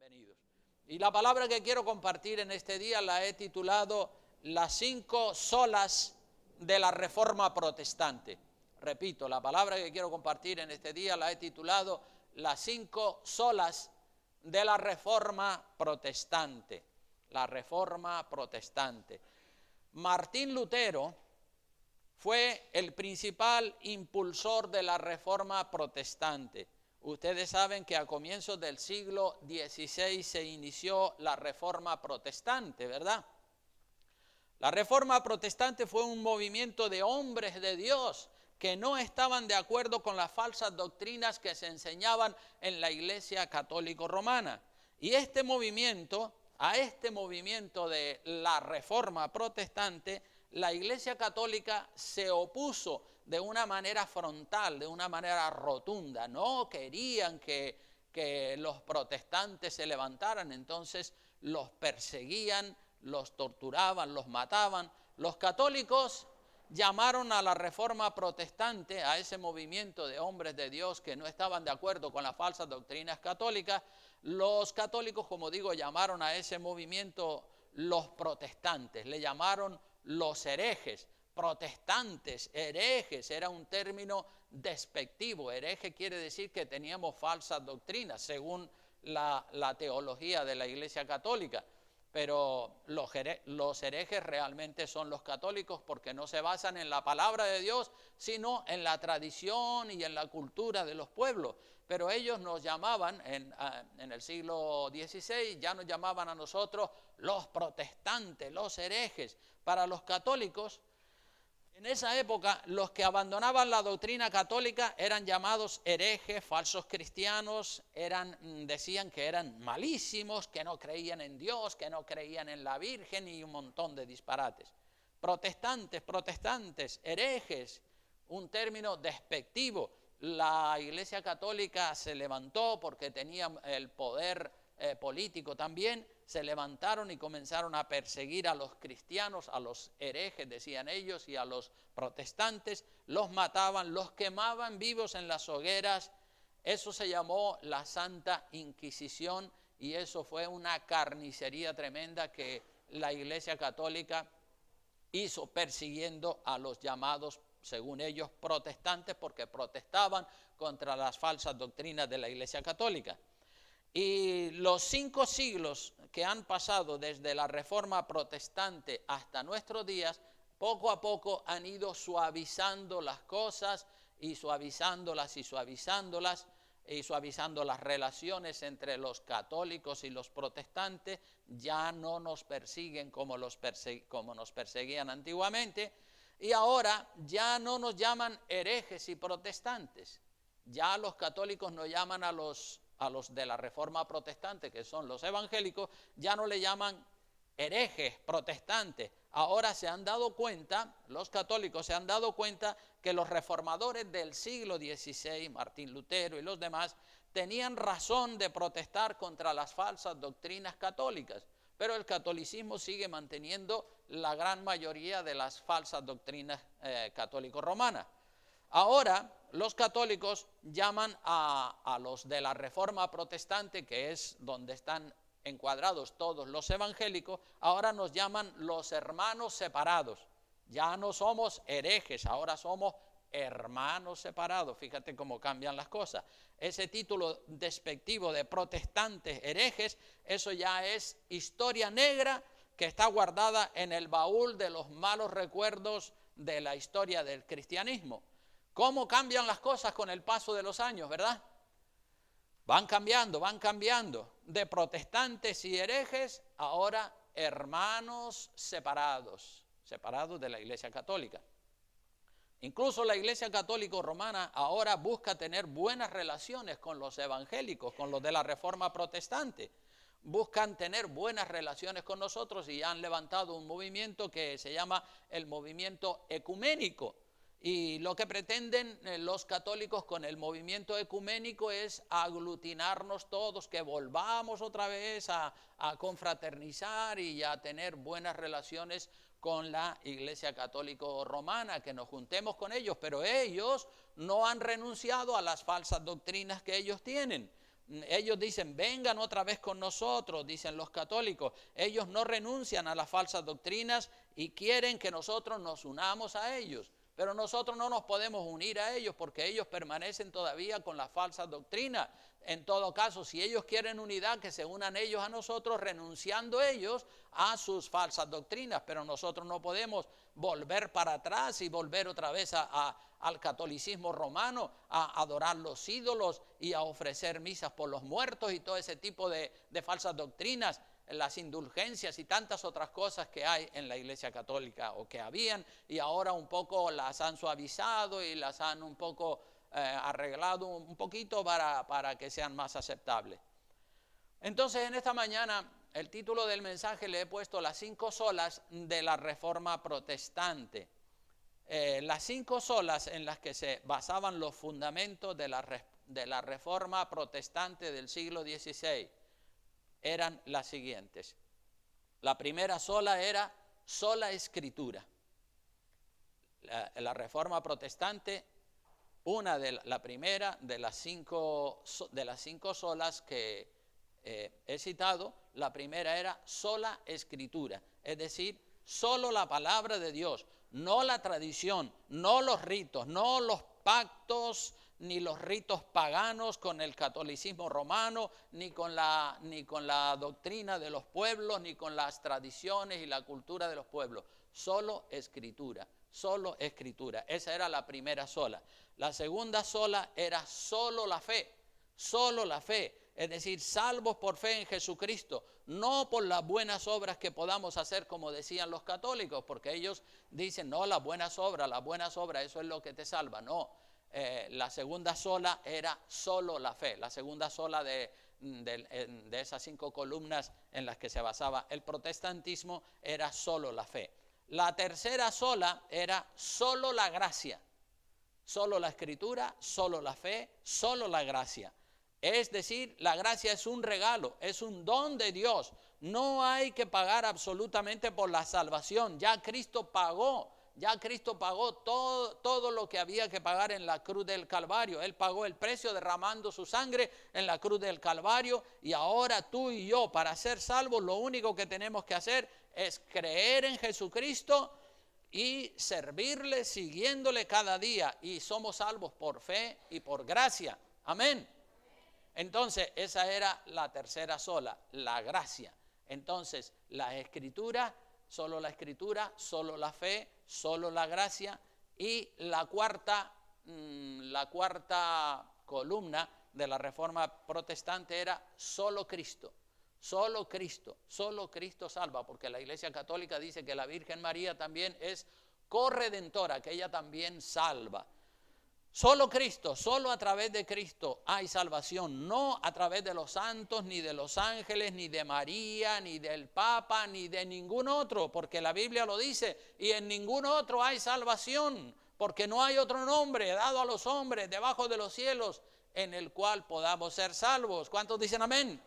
Bienvenidos. Y la palabra que quiero compartir en este día la he titulado Las 5 solas de la Reforma Protestante. Repito, la palabra que quiero compartir en este día la he titulado Las 5 solas de la Reforma Protestante. La Reforma Protestante. Martín Lutero fue el principal impulsor de la Reforma Protestante. Ustedes saben que a comienzos del siglo XVI se inició la Reforma Protestante, ¿verdad? La Reforma Protestante fue un movimiento de hombres de Dios que no estaban de acuerdo con las falsas doctrinas que se enseñaban en la Iglesia Católica Romana. Y a este movimiento de la Reforma Protestante, la Iglesia Católica se opuso de una manera frontal, de una manera rotunda. No querían que los protestantes se levantaran, entonces los perseguían, los torturaban, los mataban. Los católicos llamaron a la Reforma Protestante, a ese movimiento de hombres de Dios que no estaban de acuerdo con las falsas doctrinas católicas. Los católicos, como digo, llamaron a ese movimiento los protestantes, le llamaron los herejes. Protestantes, herejes, era un término despectivo. Hereje quiere decir que teníamos falsas doctrinas, según la teología de la Iglesia Católica. Pero los herejes realmente son los católicos porque no se basan en la palabra de Dios, sino en la tradición y en la cultura de los pueblos. Pero ellos nos llamaban, en el siglo XVI, ya nos llamaban a nosotros los protestantes, los herejes. Para los católicos, en esa época, los que abandonaban la doctrina católica eran llamados herejes, falsos cristianos, decían que eran malísimos, que no creían en Dios, que no creían en la Virgen y un montón de disparates. Protestantes, herejes, un término despectivo. La Iglesia Católica se levantó porque tenía el poder político también. Se levantaron y comenzaron a perseguir a los cristianos, a los herejes, decían ellos, y a los protestantes. Los mataban, los quemaban vivos en las hogueras. Eso se llamó la Santa Inquisición y eso fue una carnicería tremenda que la Iglesia Católica hizo persiguiendo a los llamados, según ellos, protestantes, porque protestaban contra las falsas doctrinas de la Iglesia Católica. Y los 5 siglos que han pasado desde la Reforma Protestante hasta nuestros días, poco a poco han ido suavizando las cosas y suavizando las relaciones entre los católicos y los protestantes. Ya no nos persiguen como nos perseguían antiguamente, y ahora ya no nos llaman herejes y protestantes. Ya los católicos no llaman a los de la Reforma Protestante, que son los evangélicos, ya no le llaman herejes protestantes. Ahora se han dado cuenta, los católicos se han dado cuenta que los reformadores del siglo XVI, Martín Lutero y los demás, tenían razón de protestar contra las falsas doctrinas católicas, pero el catolicismo sigue manteniendo la gran mayoría de las falsas doctrinas católico-romanas. Ahora los católicos llaman a los de la Reforma Protestante, que es donde están encuadrados todos los evangélicos, ahora nos llaman los hermanos separados. Ya no somos herejes, ahora somos hermanos separados. Fíjate cómo cambian las cosas. Ese título despectivo de protestantes, herejes, eso ya es historia negra que está guardada en el baúl de los malos recuerdos de la historia del cristianismo. ¿Cómo cambian las cosas con el paso de los años, verdad? Van cambiando. De protestantes y herejes, ahora hermanos separados de la Iglesia Católica. Incluso la Iglesia Católica Romana ahora busca tener buenas relaciones con los evangélicos, con los de la Reforma Protestante. Buscan tener buenas relaciones con nosotros y han levantado un movimiento que se llama el movimiento ecuménico. Y lo que pretenden los católicos con el movimiento ecuménico es aglutinarnos todos, que volvamos otra vez a confraternizar y a tener buenas relaciones con la Iglesia Católica Romana, que nos juntemos con ellos, pero ellos no han renunciado a las falsas doctrinas que ellos tienen. Ellos dicen, vengan otra vez con nosotros, dicen los católicos. Ellos no renuncian a las falsas doctrinas y quieren que nosotros nos unamos a ellos. Pero nosotros no nos podemos unir a ellos porque ellos permanecen todavía con las falsas doctrinas. En todo caso, si ellos quieren unidad, que se unan ellos a nosotros, renunciando ellos a sus falsas doctrinas. Pero nosotros no podemos volver para atrás y volver otra vez al catolicismo romano, a adorar los ídolos y a ofrecer misas por los muertos y todo ese tipo de falsas doctrinas, las indulgencias y tantas otras cosas que hay en la Iglesia Católica o que habían, y ahora un poco las han suavizado y las han un poco arreglado un poquito para que sean más aceptables. Entonces, en esta mañana, el título del mensaje le he puesto las 5 solas de la Reforma Protestante. Las 5 solas en las que se basaban los fundamentos de la Reforma Protestante del siglo XVI eran las siguientes. La primera sola era sola Escritura. La Reforma Protestante, la primera de las cinco solas que he citado, la primera era sola Escritura, es decir, solo la palabra de Dios, no la tradición, no los ritos, no los pactos, ni los ritos paganos con el catolicismo romano, ni con la doctrina de los pueblos, ni con las tradiciones y la cultura de los pueblos. Solo Escritura, solo Escritura. Esa era la primera sola. La segunda sola era solo la fe, solo la fe. Es decir, salvos por fe en Jesucristo, no por las buenas obras que podamos hacer, como decían los católicos, porque ellos dicen, no, las buenas obras, eso es lo que te salva. No, la segunda sola era solo la fe, la segunda sola de esas 5 columnas en las que se basaba el protestantismo era solo la fe. La tercera sola era solo la gracia, solo la Escritura, solo la fe, solo la gracia. Es decir, la gracia es un regalo, es un don de Dios. No hay que pagar absolutamente por la salvación. Ya Cristo pagó todo lo que había que pagar en la cruz del Calvario. Él pagó el precio derramando su sangre en la cruz del Calvario. Y ahora tú y yo, para ser salvos, lo único que tenemos que hacer es creer en Jesucristo y servirle siguiéndole cada día. Y somos salvos por fe y por gracia. Amén. Entonces, esa era la tercera sola, la gracia. Entonces, la Escritura, solo la fe, solo la gracia. Y la cuarta columna de la Reforma Protestante era solo Cristo. Solo Cristo salva, porque la Iglesia Católica dice que la Virgen María también es corredentora, que ella también salva. Solo Cristo, solo a través de Cristo hay salvación, no a través de los santos, ni de los ángeles, ni de María, ni del Papa, ni de ningún otro, porque la Biblia lo dice, y en ningún otro hay salvación, porque no hay otro nombre dado a los hombres debajo de los cielos en el cual podamos ser salvos. ¿Cuántos dicen amén?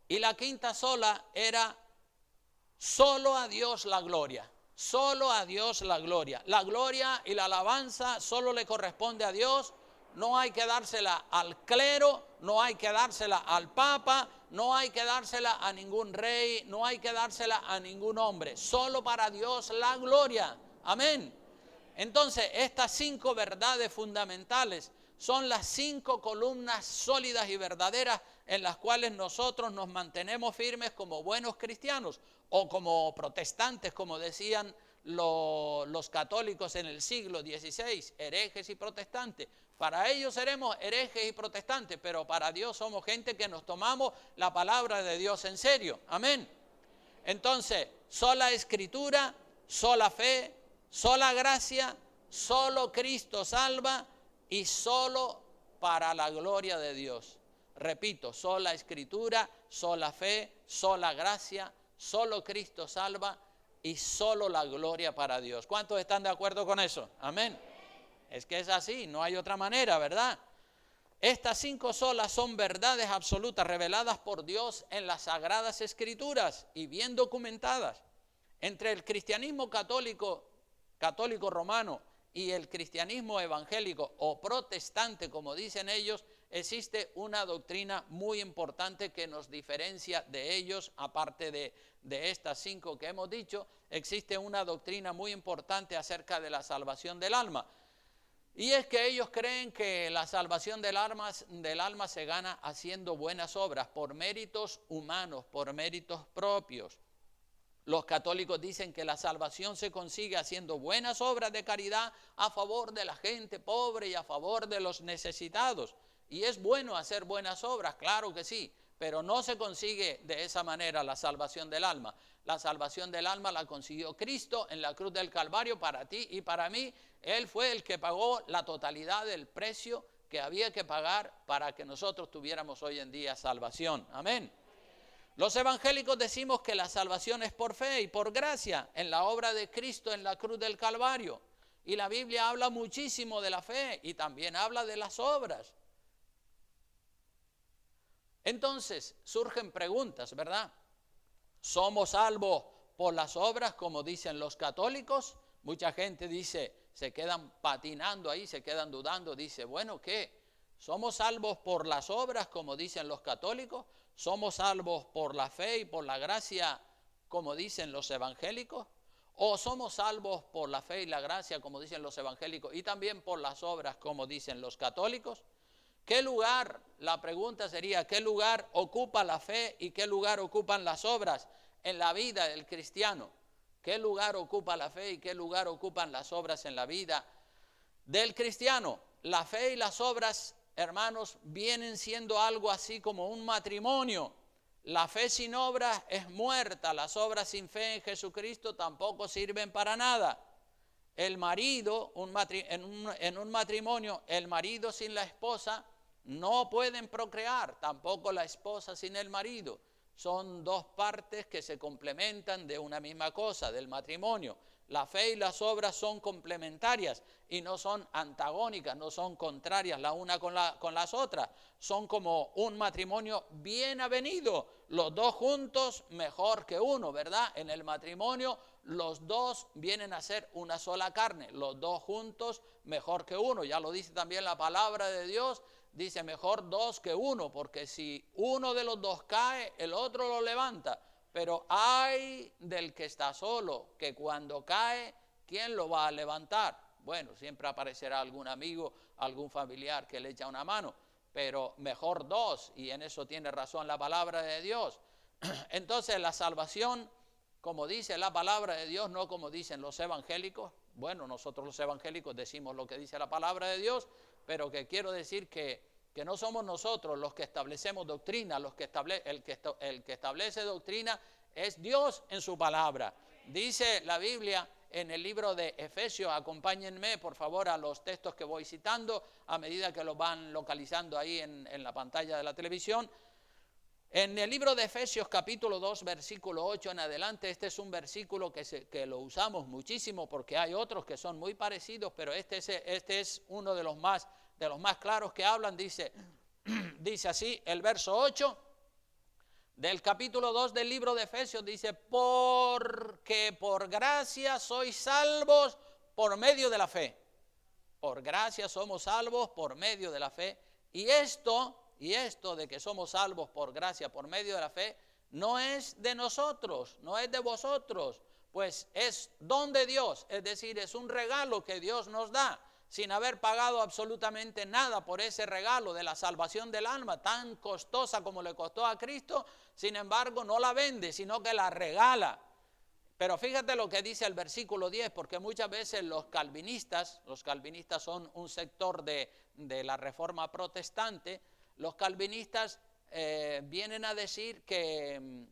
Y la quinta sola era solo a Dios la gloria. Solo a Dios la gloria. La gloria y la alabanza solo le corresponde a Dios. No hay que dársela al clero, no hay que dársela al papa, no hay que dársela a ningún rey, no hay que dársela a ningún hombre. Solo para Dios la gloria. Amén. Entonces, estas 5 verdades fundamentales son las 5 columnas sólidas y verdaderas en las cuales nosotros nos mantenemos firmes como buenos cristianos o como protestantes, como decían los católicos en el siglo XVI, herejes y protestantes. Para ellos seremos herejes y protestantes, pero para Dios somos gente que nos tomamos la palabra de Dios en serio. Amén. Entonces, sola Escritura, sola fe, sola gracia, solo Cristo salva y solo para la gloria de Dios. Repito, sola Escritura, sola fe, sola gracia, solo Cristo salva y solo la gloria para Dios. ¿Cuántos están de acuerdo con eso? Amén. Es que es así, no hay otra manera, ¿verdad? Estas 5 solas son verdades absolutas reveladas por Dios en las Sagradas Escrituras y bien documentadas. Entre el cristianismo católico romano y el cristianismo evangélico o protestante, como dicen ellos, existe una doctrina muy importante que nos diferencia de ellos, aparte de estas 5 que hemos dicho. Existe una doctrina muy importante acerca de la salvación del alma. Y es que ellos creen que la salvación del alma se gana haciendo buenas obras, por méritos humanos, por méritos propios. Los católicos dicen que la salvación se consigue haciendo buenas obras de caridad a favor de la gente pobre y a favor de los necesitados. Y es bueno hacer buenas obras, claro que sí, pero no se consigue de esa manera la salvación del alma. La salvación del alma la consiguió Cristo en la cruz del Calvario para ti y para mí. Él fue el que pagó la totalidad del precio que había que pagar para que nosotros tuviéramos hoy en día salvación. Amén. Los evangélicos decimos que la salvación es por fe y por gracia en la obra de Cristo en la cruz del Calvario. Y la Biblia habla muchísimo de la fe y también habla de las obras. Entonces surgen preguntas, ¿verdad? ¿Somos salvos por las obras como dicen los católicos? Mucha gente dice, se quedan patinando ahí, se quedan dudando, dice, bueno, ¿qué? ¿Somos salvos por las obras como dicen los católicos? ¿Somos salvos por la fe y por la gracia como dicen los evangélicos? ¿O somos salvos por la fe y la gracia como dicen los evangélicos y también por las obras como dicen los católicos? ¿Qué lugar, la pregunta sería, qué lugar ocupa la fe y qué lugar ocupan las obras en la vida del cristiano? ¿Qué lugar ocupa la fe y qué lugar ocupan las obras en la vida del cristiano? La fe y las obras, hermanos, vienen siendo algo así como un matrimonio. La fe sin obras es muerta, las obras sin fe en Jesucristo tampoco sirven para nada. El marido, en un matrimonio, el marido sin la esposa no pueden procrear, tampoco la esposa sin el marido. Son dos partes que se complementan de una misma cosa, del matrimonio. La fe y las obras son complementarias y no son antagónicas, no son contrarias la una con las otras. Son como un matrimonio bien avenido, los dos juntos mejor que uno, ¿verdad? En el matrimonio los dos vienen a ser una sola carne, los dos juntos mejor que uno. Ya lo dice también la palabra de Dios, dice mejor dos que uno, porque si uno de los dos cae, el otro lo levanta. Pero ay del que está solo, que cuando cae, ¿quién lo va a levantar? Bueno, siempre aparecerá algún amigo, algún familiar que le echa una mano, pero mejor dos, y en eso tiene razón la palabra de Dios. Entonces la salvación, como dice la palabra de Dios, no como dicen los evangélicos. Bueno, nosotros los evangélicos decimos lo que dice la palabra de Dios, pero que quiero decir que no somos nosotros los que establecemos doctrina, el que establece doctrina es Dios en su palabra. Dice la Biblia en el libro de Efesios, acompáñenme por favor a los textos que voy citando a medida que los van localizando ahí en la pantalla de la televisión. En el libro de Efesios capítulo 2 versículo 8 en adelante, este es un versículo que lo usamos muchísimo porque hay otros que son muy parecidos, pero este es uno de los más claros que hablan. Dice así el verso 8 del capítulo 2 del libro de Efesios, dice, porque por gracia sois salvos por medio de la fe. Por gracia somos salvos por medio de la fe. Y esto de que somos salvos por gracia por medio de la fe no es de nosotros, no es de vosotros, pues es don de Dios, es decir, es un regalo que Dios nos da, sin haber pagado absolutamente nada por ese regalo de la salvación del alma, tan costosa como le costó a Cristo. Sin embargo, no la vende, sino que la regala. Pero fíjate lo que dice el versículo 10, porque muchas veces los calvinistas son un sector de la Reforma Protestante. Los calvinistas vienen a decir que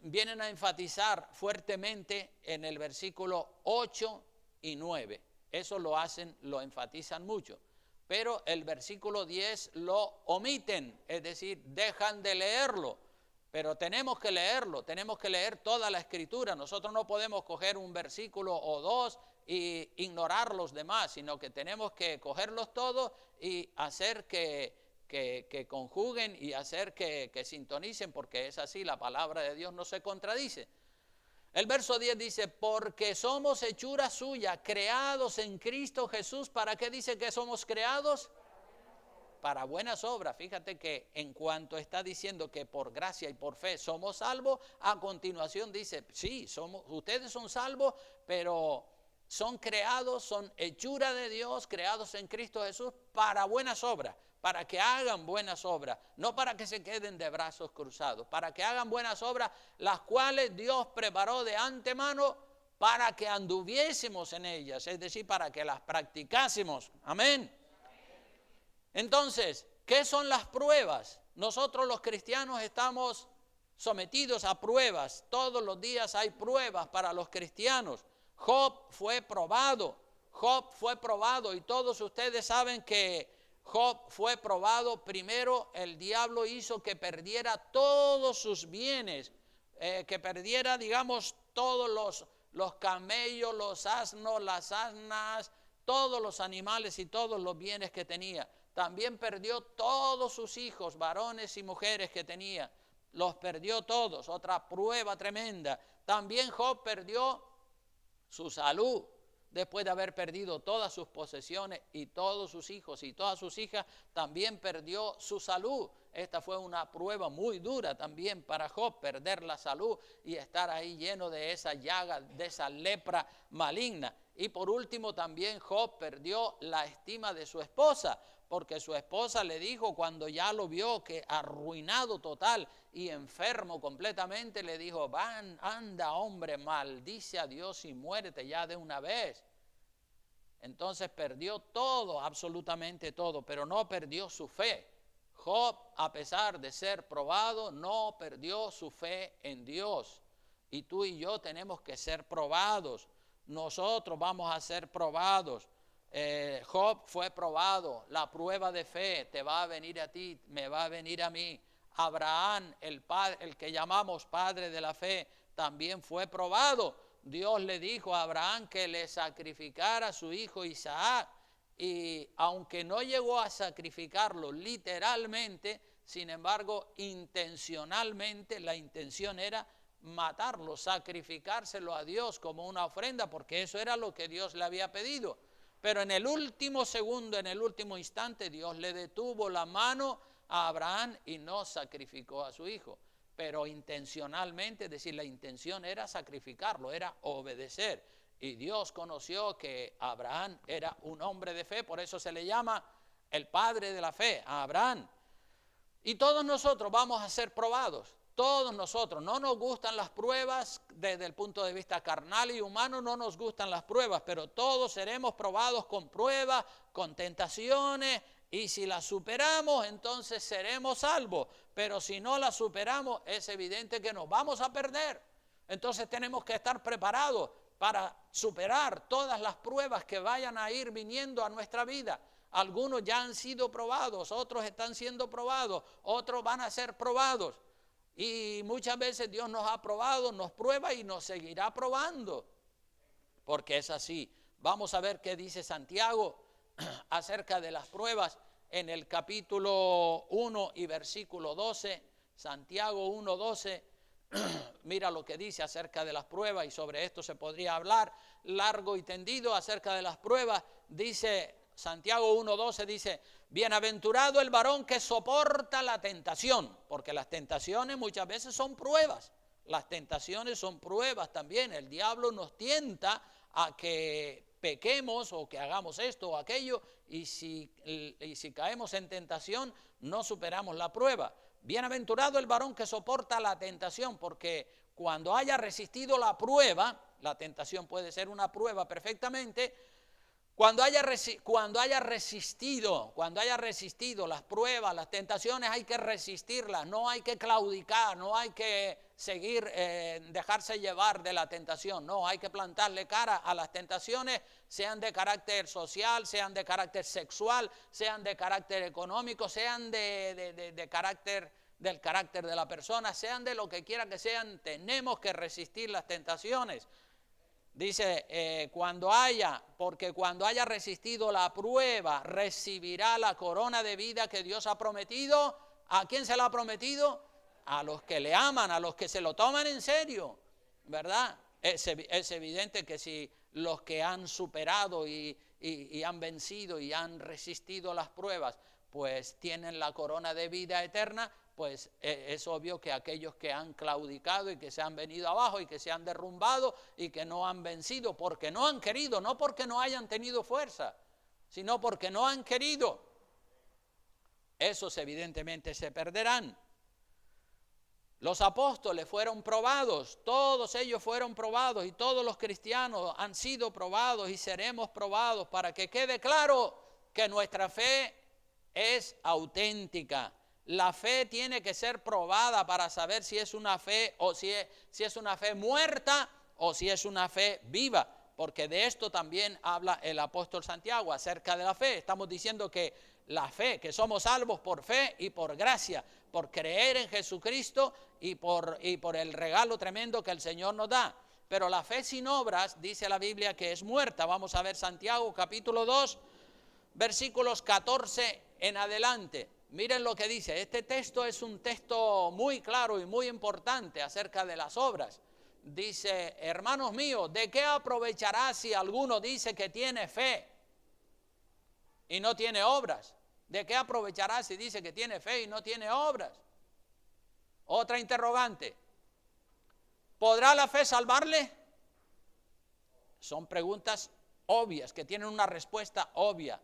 vienen a enfatizar fuertemente en el versículo 8 y 9. Eso lo enfatizan mucho. Pero el versículo 10 lo omiten, es decir, dejan de leerlo. Pero tenemos que leerlo, tenemos que leer toda la Escritura. Nosotros no podemos coger un versículo o dos y ignorar los demás, sino que tenemos que cogerlos todos y hacer que conjuguen y hacer que sintonicen, porque es así, la palabra de Dios no se contradice. El verso 10 dice, porque somos hechura suya, creados en Cristo Jesús. ¿Para qué dice que somos creados? para buenas obras. Fíjate que en cuanto está diciendo que por gracia y por fe somos salvos, a continuación dice, sí, ustedes son salvos, pero son creados, son hechura de Dios, creados en Cristo Jesús para buenas obras, para que hagan buenas obras, no para que se queden de brazos cruzados, para que hagan buenas obras, las cuales Dios preparó de antemano para que anduviésemos en ellas, es decir, para que las practicásemos. Amén. Entonces, ¿qué son las pruebas? Nosotros los cristianos estamos sometidos a pruebas. Todos los días hay pruebas para los cristianos. Job fue probado y todos ustedes saben que Job fue probado. Primero el diablo hizo que perdiera todos sus bienes, que perdiera, digamos, todos los camellos, los asnos, las asnas, todos los animales y todos los bienes que tenía. También perdió todos sus hijos, varones y mujeres que tenía. Los perdió todos, otra prueba tremenda. También Job perdió su salud, después de haber perdido todas sus posesiones y todos sus hijos y todas sus hijas, también perdió su salud. Esta fue una prueba muy dura también para Job, perder la salud y estar ahí lleno de esa llaga, de esa lepra maligna. Y por último también Job perdió la estima de su esposa, porque su esposa le dijo cuando ya lo vio que arruinado total y enfermo completamente, le dijo, anda hombre, maldice a Dios y muérete ya de una vez. Entonces perdió todo, absolutamente todo, pero no perdió su fe. Job, a pesar de ser probado, no perdió su fe en Dios. Y tú y yo tenemos que ser probados. Nosotros vamos a ser probados. Job fue probado. La prueba de fe te va a venir a ti, me va a venir a mí. Abraham, el que llamamos padre de la fe, también fue probado. Dios le dijo a Abraham que le sacrificara a su hijo Isaac. Y aunque no llegó a sacrificarlo literalmente, sin embargo, intencionalmente, la intención era matarlo, sacrificárselo a Dios como una ofrenda, porque eso era lo que Dios le había pedido. Pero en el último segundo, en el último instante, Dios le detuvo la mano a Abraham y no sacrificó a su hijo. Pero intencionalmente, es decir, la intención era sacrificarlo, era obedecer. Y Dios conoció que Abraham era un hombre de fe, por eso se le llama el padre de la fe, a Abraham. Y todos nosotros vamos a ser probados. Todos nosotros, no nos gustan las pruebas desde el punto de vista carnal y humano, no nos gustan las pruebas, pero todos seremos probados con pruebas, con tentaciones, y si las superamos, entonces seremos salvos. Pero si no las superamos, es evidente que nos vamos a perder. Entonces tenemos que estar preparados para superar todas las pruebas que vayan a ir viniendo a nuestra vida. Algunos ya han sido probados, otros están siendo probados, otros van a ser probados. Y muchas veces Dios nos ha probado, nos prueba y nos seguirá probando, porque es así. Vamos a ver qué dice Santiago acerca de las pruebas en el capítulo 1 y versículo 12. Santiago 1:12, mira lo que dice acerca de las pruebas, y sobre esto se podría hablar largo y tendido acerca de las pruebas. Dice Santiago 1:12, dice, bienaventurado el varón que soporta la tentación, porque las tentaciones muchas veces son pruebas. Las tentaciones son pruebas también. El diablo nos tienta a que pequemos o que hagamos esto o aquello, y si caemos en tentación no superamos la prueba. Bienaventurado el varón que soporta la tentación, porque cuando haya resistido la prueba, la tentación puede ser una prueba perfectamente. Cuando haya resistido las pruebas, las tentaciones, hay que resistirlas, no hay que claudicar, no hay que seguir, dejarse llevar de la tentación, no, hay que plantarle cara a las tentaciones, sean de carácter social, sean de carácter sexual, sean de carácter económico, sean del carácter de la persona, sean de lo que quiera que sean, tenemos que resistir las tentaciones. Dice, porque cuando haya resistido la prueba, recibirá la corona de vida que Dios ha prometido. ¿A quién se la ha prometido? A los que le aman, a los que se lo toman en serio, ¿verdad? Es evidente que si los que han superado y y han vencido y han resistido las pruebas, pues tienen la corona de vida eterna, pues es obvio que aquellos que han claudicado y que se han venido abajo y que se han derrumbado y que no han vencido porque no han querido, no porque no hayan tenido fuerza, sino porque no han querido, esos evidentemente se perderán. Los apóstoles fueron probados, todos ellos fueron probados y todos los cristianos han sido probados y seremos probados para que quede claro que nuestra fe es auténtica. La fe tiene que ser probada para saber si es una fe o si es una fe muerta o si es una fe viva, porque de esto también habla el apóstol Santiago acerca de la fe. Estamos diciendo que la fe, que somos salvos por fe y por gracia, por creer en Jesucristo y por el regalo tremendo que el Señor nos da. Pero la fe sin obras, dice la Biblia, que es muerta. Vamos a ver Santiago capítulo 2, versículos 14 en adelante. Miren lo que dice. Este texto es un texto muy claro y muy importante acerca de las obras. Dice, hermanos míos, ¿de qué aprovechará si alguno dice que tiene fe y no tiene obras? ¿De qué aprovechará si dice que tiene fe y no tiene obras? Otra interrogante. ¿Podrá la fe salvarle? Son preguntas obvias, que tienen una respuesta obvia.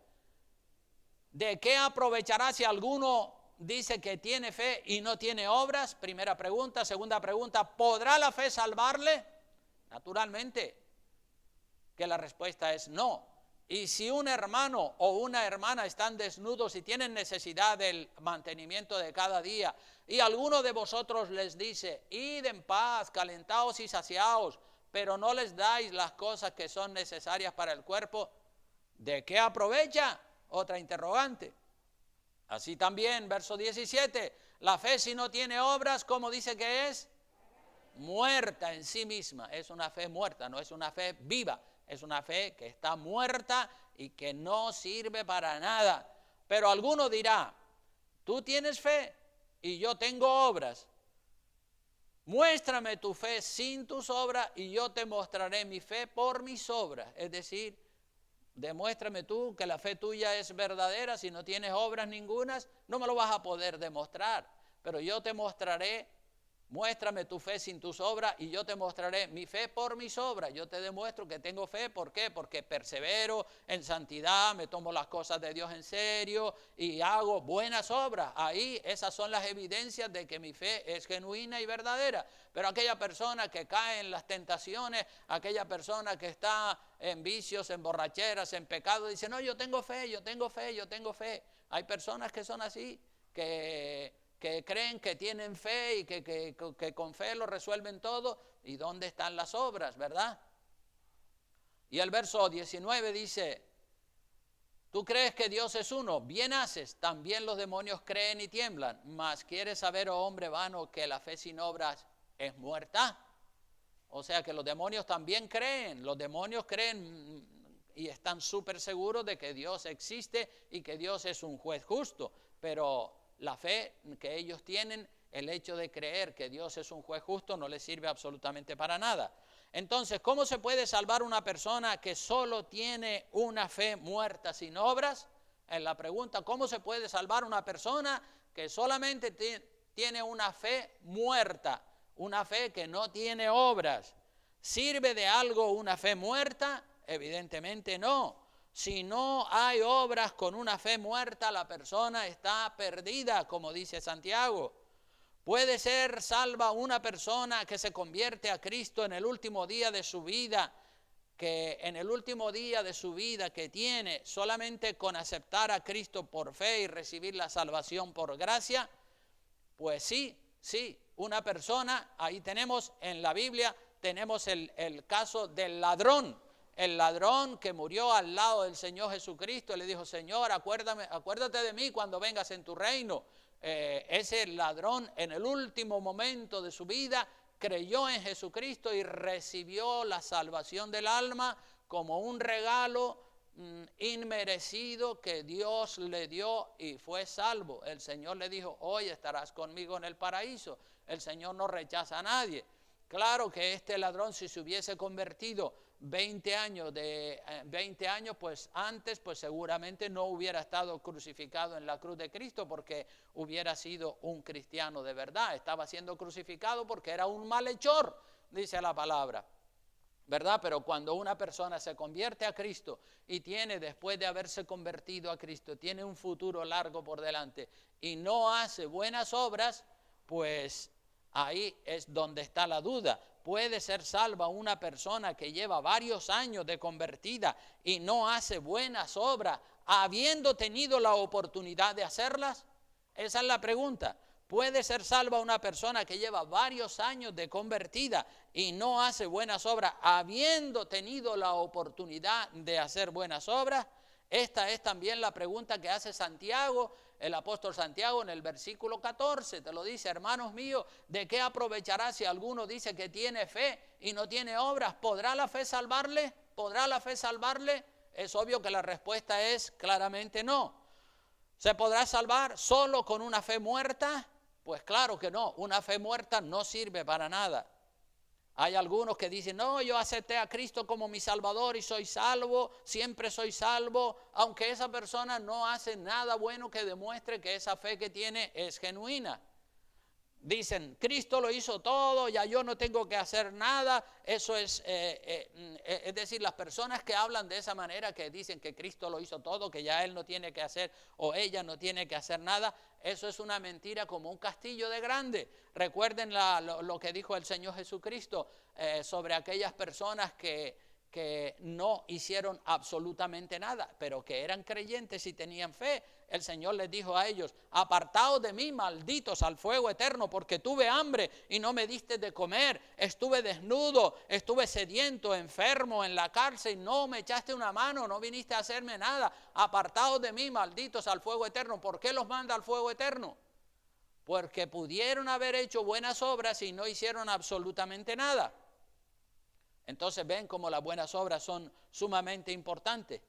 ¿De qué aprovechará si alguno dice que tiene fe y no tiene obras? Primera pregunta. Segunda pregunta, ¿podrá la fe salvarle? Naturalmente que la respuesta es no. Y si un hermano o una hermana están desnudos y tienen necesidad del mantenimiento de cada día, y alguno de vosotros les dice, id en paz, calentaos y saciaos, pero no les dais las cosas que son necesarias para el cuerpo, ¿de qué aprovecha? Otra interrogante. Así también, verso 17, la fe si no tiene obras, ¿cómo dice que es? Muerta en sí misma. Es una fe muerta, no es una fe viva. Es una fe que está muerta y que no sirve para nada. Pero alguno dirá, tú tienes fe y yo tengo obras. Muéstrame tu fe sin tus obras y yo te mostraré mi fe por mis obras. Es decir, demuéstrame tú que la fe tuya es verdadera. Si no tienes obras ningunas, no me lo vas a poder demostrar. Pero yo te mostraré. Muéstrame tu fe sin tus obras y yo te mostraré mi fe por mis obras. Yo te demuestro que tengo fe. ¿Por qué? Porque persevero en santidad, me tomo las cosas de Dios en serio y hago buenas obras. Ahí esas son las evidencias de que mi fe es genuina y verdadera. Pero aquella persona que cae en las tentaciones, aquella persona que está en vicios, en borracheras, en pecado, dice, no, yo tengo fe, yo tengo fe, yo tengo fe. Hay personas que son así, que creen que tienen fe y que con fe lo resuelven todo. ¿Y dónde están las obras, verdad? Y el verso 19 dice, tú crees que Dios es uno, bien haces, también los demonios creen y tiemblan, mas ¿quieres saber, oh hombre vano, que la fe sin obras es muerta? O sea que los demonios también creen, los demonios creen y están súper seguros de que Dios existe y que Dios es un juez justo, pero la fe que ellos tienen, el hecho de creer que Dios es un juez justo, no les sirve absolutamente para nada. Entonces, ¿cómo se puede salvar una persona que solo tiene una fe muerta sin obras? En la pregunta, ¿cómo se puede salvar una persona que solamente tiene una fe muerta, una fe que no tiene obras? ¿Sirve de algo una fe muerta? Evidentemente no. Si no hay obras con una fe muerta, la persona está perdida, como dice Santiago. Puede ser salva una persona que se convierte a Cristo en el último día de su vida, que en el último día de su vida que tiene, solamente con aceptar a Cristo por fe y recibir la salvación por gracia. Pues sí, una persona, ahí tenemos en la Biblia, tenemos el caso del ladrón. El ladrón que murió al lado del Señor Jesucristo, le dijo, Señor, acuérdate de mí cuando vengas en tu reino. Ese ladrón en el último momento de su vida creyó en Jesucristo y recibió la salvación del alma como un regalo inmerecido que Dios le dio y fue salvo. El Señor le dijo, hoy estarás conmigo en el paraíso. El Señor no rechaza a nadie. Claro que este ladrón, si se hubiese convertido 20 años, pues antes, pues seguramente no hubiera estado crucificado en la cruz de Cristo porque hubiera sido un cristiano de verdad. Estaba siendo crucificado porque era un malhechor, dice la palabra, ¿verdad? Pero cuando una persona se convierte a Cristo y tiene, después de haberse convertido a Cristo, tiene un futuro largo por delante y no hace buenas obras, pues ahí es donde está la duda. ¿Puede ser salva una persona que lleva varios años de convertida y no hace buenas obras, habiendo tenido la oportunidad de hacerlas? Esa es la pregunta. ¿Puede ser salva una persona que lleva varios años de convertida y no hace buenas obras, habiendo tenido la oportunidad de hacer buenas obras? Esta es también la pregunta que hace Santiago, el apóstol Santiago, en el versículo 14, te lo dice: hermanos míos, ¿de qué aprovechará si alguno dice que tiene fe y no tiene obras? ¿Podrá la fe salvarle? ¿Podrá la fe salvarle? Es obvio que la respuesta es claramente no. ¿Se podrá salvar solo con una fe muerta? Pues claro que no, una fe muerta no sirve para nada. Hay algunos que dicen: no, yo acepté a Cristo como mi Salvador y soy salvo, siempre soy salvo, aunque esa persona no hace nada bueno que demuestre que esa fe que tiene es genuina. Dicen: Cristo lo hizo todo, ya yo no tengo que hacer nada. Eso es decir, las personas que hablan de esa manera, que dicen que Cristo lo hizo todo, que ya él no tiene que hacer o ella no tiene que hacer nada, eso es una mentira como un castillo de grande. Recuerden lo que dijo el Señor Jesucristo sobre aquellas personas que no hicieron absolutamente nada, pero que eran creyentes y tenían fe. El Señor les dijo a ellos: apartaos de mí, malditos, al fuego eterno, porque tuve hambre y no me diste de comer, estuve desnudo, estuve sediento, enfermo, en la cárcel y no me echaste una mano, no viniste a hacerme nada. Apartaos de mí, malditos, al fuego eterno. ¿Por qué los manda al fuego eterno? Porque pudieron haber hecho buenas obras y no hicieron absolutamente nada. Entonces ven cómo las buenas obras son sumamente importantes.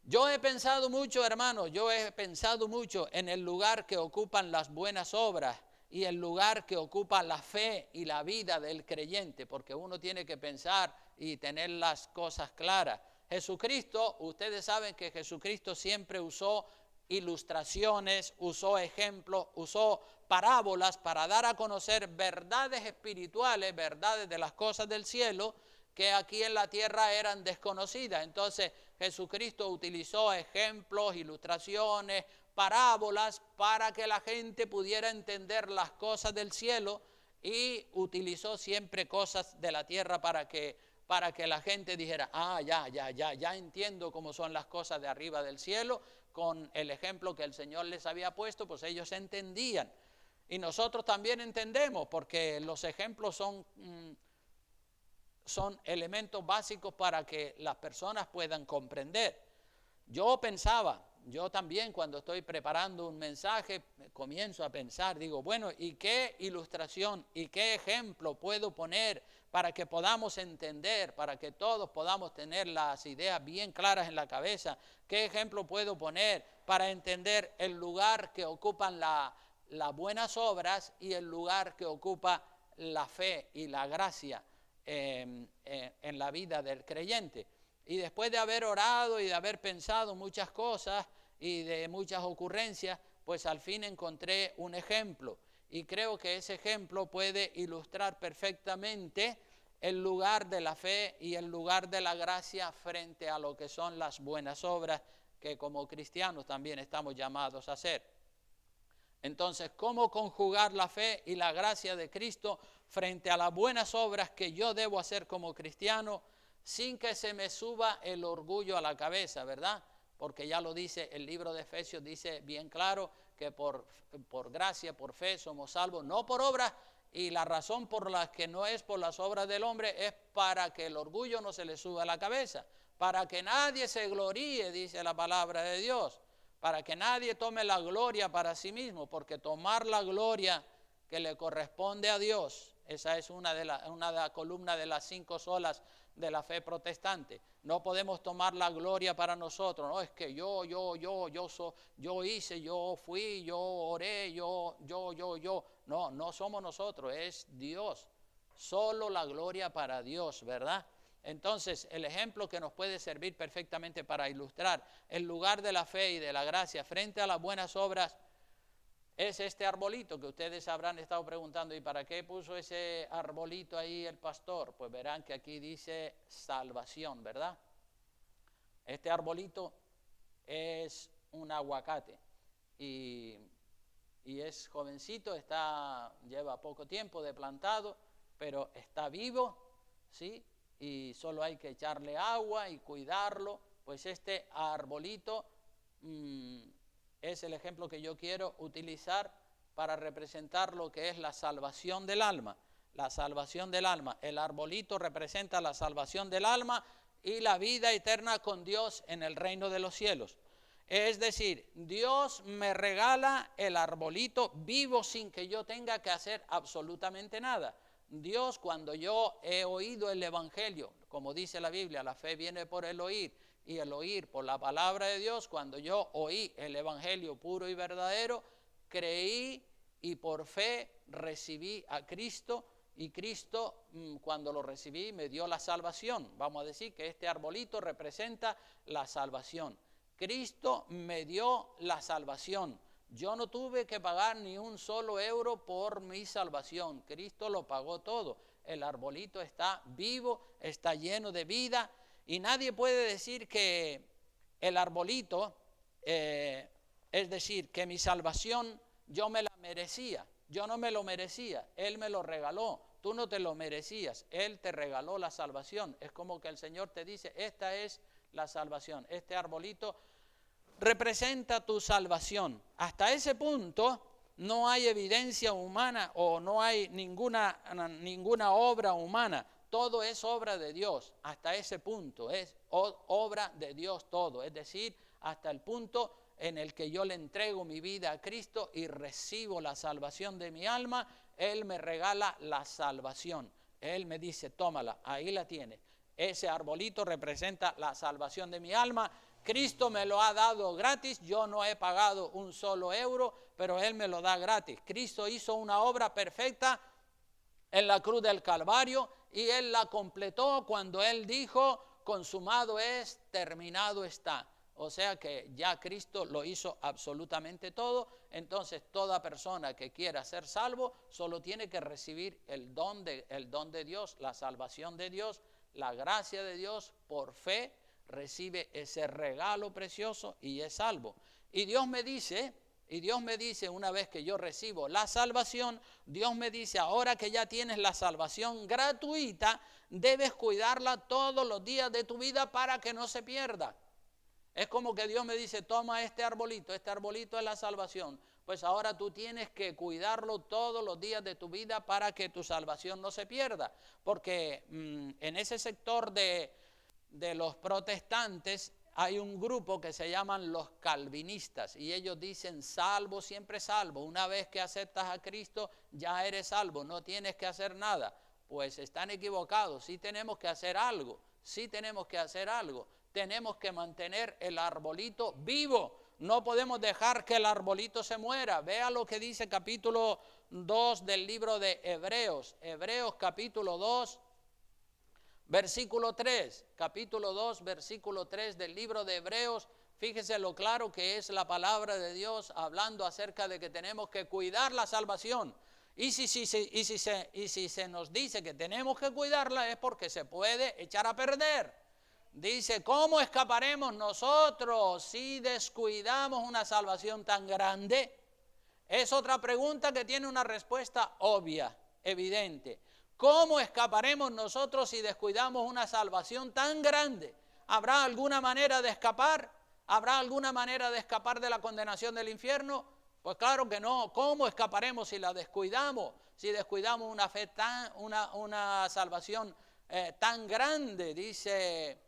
Yo he pensado mucho, hermanos, en el lugar que ocupan las buenas obras y el lugar que ocupa la fe y la vida del creyente, porque uno tiene que pensar y tener las cosas claras. Jesucristo, ustedes saben que Jesucristo siempre usó ilustraciones, usó ejemplos, usó parábolas para dar a conocer verdades espirituales, verdades de las cosas del cielo, que aquí en la tierra eran desconocidas. Entonces Jesucristo utilizó ejemplos, ilustraciones, parábolas para que la gente pudiera entender las cosas del cielo, y utilizó siempre cosas de la tierra para que la gente dijera: ya entiendo cómo son las cosas de arriba del cielo. Con el ejemplo que el Señor les había puesto, pues ellos entendían. Y nosotros también entendemos, porque los ejemplos son elementos básicos para que las personas puedan comprender. Yo también cuando estoy preparando un mensaje, comienzo a pensar, digo: bueno, ¿y qué ilustración y qué ejemplo puedo poner para que podamos entender, para que todos podamos tener las ideas bien claras en la cabeza? ¿Qué ejemplo puedo poner para entender el lugar que ocupan las buenas obras y el lugar que ocupa la fe y la gracia en la vida del creyente? Y después de haber orado y de haber pensado muchas cosas y de muchas ocurrencias, pues al fin encontré un ejemplo. Y creo que ese ejemplo puede ilustrar perfectamente el lugar de la fe y el lugar de la gracia frente a lo que son las buenas obras que como cristianos también estamos llamados a hacer. Entonces, ¿cómo conjugar la fe y la gracia de Cristo frente a las buenas obras que yo debo hacer como cristiano, sin que se me suba el orgullo a la cabeza, ¿verdad? Porque ya lo dice el libro de Efesios, dice bien claro que por gracia, por fe somos salvos, no por obras, y la razón por la que no es por las obras del hombre es para que el orgullo no se le suba a la cabeza, para que nadie se gloríe, dice la palabra de Dios, para que nadie tome la gloria para sí mismo, porque tomar la gloria que le corresponde a Dios, esa es una de la columna de las 5 solas de la fe protestante. No podemos tomar la gloria para nosotros. No es que yo hice, yo fui, yo oré, yo. No somos nosotros, es Dios. Solo la gloria para Dios, ¿verdad? Entonces, el ejemplo que nos puede servir perfectamente para ilustrar el lugar de la fe y de la gracia frente a las buenas obras es este arbolito que ustedes habrán estado preguntando, ¿y para qué puso ese arbolito ahí el pastor? Pues verán que aquí dice salvación, ¿verdad? Este arbolito es un aguacate y es jovencito, lleva poco tiempo de plantado, pero está vivo, ¿sí? Y solo hay que echarle agua y cuidarlo. Pues este arbolito es el ejemplo que yo quiero utilizar para representar lo que es la salvación del alma. La salvación del alma. El arbolito representa la salvación del alma y la vida eterna con Dios en el reino de los cielos. Es decir, Dios me regala el arbolito vivo sin que yo tenga que hacer absolutamente nada. Dios, cuando yo he oído el evangelio, como dice la Biblia, la fe viene por el oír y el oír por la palabra de Dios. Cuando yo oí el evangelio puro y verdadero, creí y por fe recibí a Cristo, y Cristo, cuando lo recibí, me dio la salvación. Vamos a decir que este arbolito representa la salvación. Cristo me dio la salvación. Yo no tuve que pagar ni un solo euro por mi salvación. Cristo lo pagó todo. El arbolito está vivo, está lleno de vida, y nadie puede decir que el arbolito, es decir, que mi salvación yo me la merecía. Yo no me lo merecía, Él me lo regaló. Tú no te lo merecías, Él te regaló la salvación. Es como que el Señor te dice, esta es la salvación. Este arbolito representa tu salvación. Hasta ese punto no hay evidencia humana o no hay ninguna obra humana. Todo es obra de Dios. Hasta ese punto es obra de Dios todo. Es decir, hasta el punto en el que yo le entrego mi vida a Cristo y recibo la salvación de mi alma, Él me regala la salvación. Él me dice, tómala, ahí la tienes. Ese arbolito representa la salvación de mi alma. Cristo me lo ha dado gratis, yo no he pagado un solo euro, pero Él me lo da gratis. Cristo hizo una obra perfecta en la cruz del Calvario y Él la completó cuando Él dijo, consumado es, terminado está. O sea que ya Cristo lo hizo absolutamente todo. Entonces toda persona que quiera ser salvo solo tiene que recibir el don de Dios, la salvación de Dios, la gracia de Dios. Por fe recibe ese regalo precioso y es salvo. Y Dios me dice, una vez que yo recibo la salvación, Dios me dice, ahora que ya tienes la salvación gratuita, debes cuidarla todos los días de tu vida para que no se pierda. Es como que Dios me dice, toma este arbolito es la salvación. Pues ahora tú tienes que cuidarlo todos los días de tu vida para que tu salvación no se pierda. Porque en ese sector de los protestantes hay un grupo que se llaman los calvinistas y ellos dicen salvo, siempre salvo. Una vez que aceptas a Cristo ya eres salvo, no tienes que hacer nada. Pues están equivocados, sí tenemos que hacer algo. Tenemos que mantener el arbolito vivo. No podemos dejar que el arbolito se muera. Vea lo que dice capítulo 2 del libro de Hebreos. Hebreos capítulo 2, versículo 3. Capítulo 2, versículo 3 del libro de Hebreos. Fíjese lo claro que es la palabra de Dios hablando acerca de que tenemos que cuidar la salvación. Y si se nos dice que tenemos que cuidarla es porque se puede echar a perder. Dice, ¿cómo escaparemos nosotros si descuidamos una salvación tan grande? Es otra pregunta que tiene una respuesta obvia, evidente. ¿Cómo escaparemos nosotros si descuidamos una salvación tan grande? ¿Habrá alguna manera de escapar? ¿Habrá alguna manera de escapar de la condenación del infierno? Pues claro que no. ¿Cómo escaparemos si la descuidamos? Si descuidamos una salvación tan grande, dice,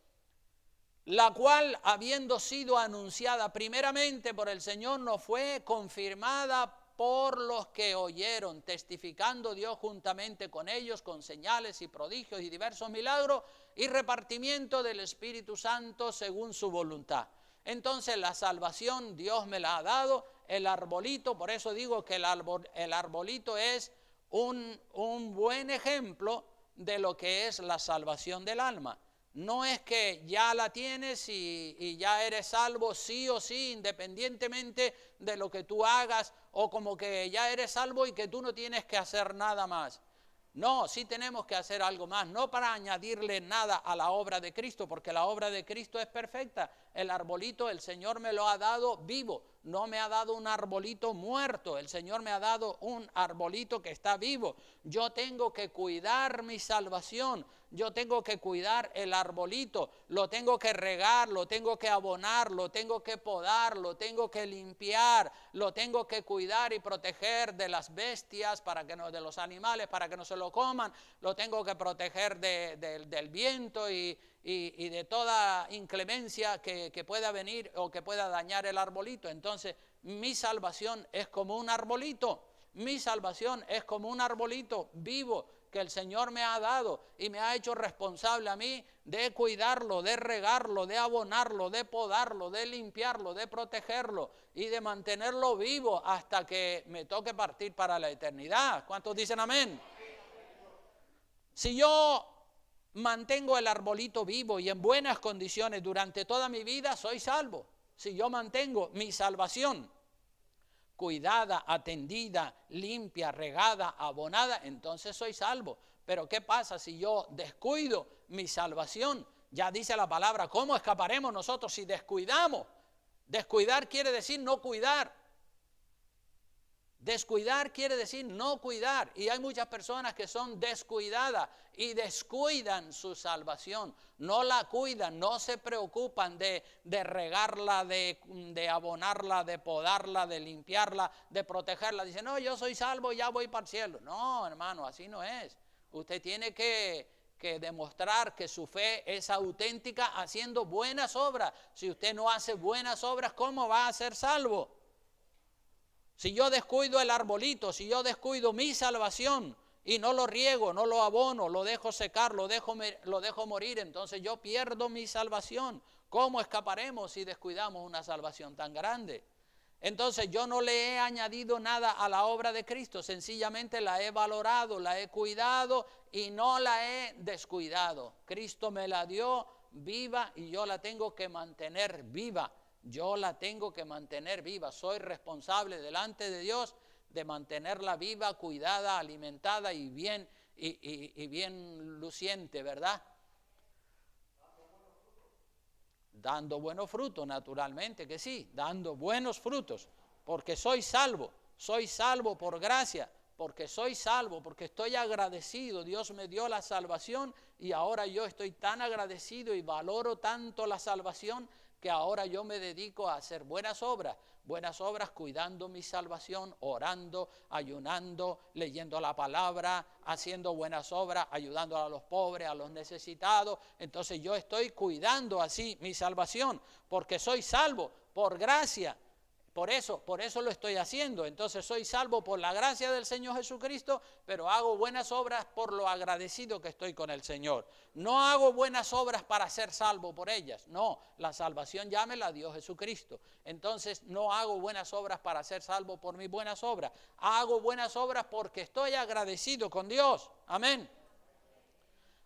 la cual, habiendo sido anunciada primeramente por el Señor, nos fue confirmada por los que oyeron, testificando Dios juntamente con ellos, con señales y prodigios y diversos milagros y repartimiento del Espíritu Santo según su voluntad. Entonces la salvación Dios me la ha dado, el arbolito, por eso digo que el arbolito es un buen ejemplo de lo que es la salvación del alma. No es que ya la tienes y ya eres salvo sí o sí, independientemente de lo que tú hagas, o como que ya eres salvo y que tú no tienes que hacer nada más. No, sí tenemos que hacer algo más, no para añadirle nada a la obra de Cristo, porque la obra de Cristo es perfecta. El arbolito el Señor me lo ha dado vivo, no me ha dado un arbolito muerto, el Señor me ha dado un arbolito que está vivo. Yo tengo que cuidar mi salvación, yo tengo que cuidar el arbolito, lo tengo que regar, lo tengo que abonar, lo tengo que podar, lo tengo que limpiar, lo tengo que cuidar y proteger de las bestias, para que no, de los animales, para que no se lo coman, lo tengo que proteger del viento y de toda inclemencia que pueda venir o que pueda dañar el arbolito. Entonces, mi salvación es como un arbolito, mi salvación es como un arbolito vivo que el Señor me ha dado y me ha hecho responsable a mí de cuidarlo, de regarlo, de abonarlo, de podarlo, de limpiarlo, de protegerlo y de mantenerlo vivo hasta que me toque partir para la eternidad. ¿Cuántos dicen amén? Si yo mantengo el arbolito vivo y en buenas condiciones durante toda mi vida, soy salvo. Si yo mantengo mi salvación cuidada, atendida, limpia, regada, abonada, entonces soy salvo. Pero ¿qué pasa si yo descuido mi salvación? Ya dice la palabra, ¿cómo escaparemos nosotros si descuidamos? Descuidar quiere decir no cuidar. Descuidar quiere decir no cuidar, y hay muchas personas que son descuidadas y descuidan su salvación, no la cuidan, no se preocupan de regarla, de abonarla, de podarla, de limpiarla, de protegerla. Dicen, no, yo soy salvo, ya voy para el cielo. No, hermano, así no es. Usted tiene que demostrar que su fe es auténtica haciendo buenas obras. Si usted no hace buenas obras, ¿cómo va a ser salvo? Si yo descuido el arbolito, si yo descuido mi salvación y no lo riego, no lo abono, lo dejo secar, lo dejo morir, entonces yo pierdo mi salvación. ¿Cómo escaparemos si descuidamos una salvación tan grande? Entonces yo no le he añadido nada a la obra de Cristo, sencillamente la he valorado, la he cuidado y no la he descuidado. Cristo me la dio viva y yo la tengo que mantener viva. Yo la tengo que mantener viva, soy responsable delante de Dios de mantenerla viva, cuidada, alimentada y bien luciente, ¿verdad? Dando buenos frutos, naturalmente que sí, dando buenos frutos, porque soy salvo por gracia, porque soy salvo, porque estoy agradecido, Dios me dio la salvación y ahora yo estoy tan agradecido y valoro tanto la salvación que ahora yo me dedico a hacer buenas obras cuidando mi salvación, orando, ayunando, leyendo la palabra, haciendo buenas obras, ayudando a los pobres, a los necesitados. Entonces yo estoy cuidando así mi salvación, porque soy salvo por gracia. Por eso lo estoy haciendo. Entonces soy salvo por la gracia del Señor Jesucristo, pero hago buenas obras por lo agradecido que estoy con el Señor. No hago buenas obras para ser salvo por ellas. No, la salvación ya me la dio Jesucristo. Entonces no hago buenas obras para ser salvo por mis buenas obras. Hago buenas obras porque estoy agradecido con Dios. Amén.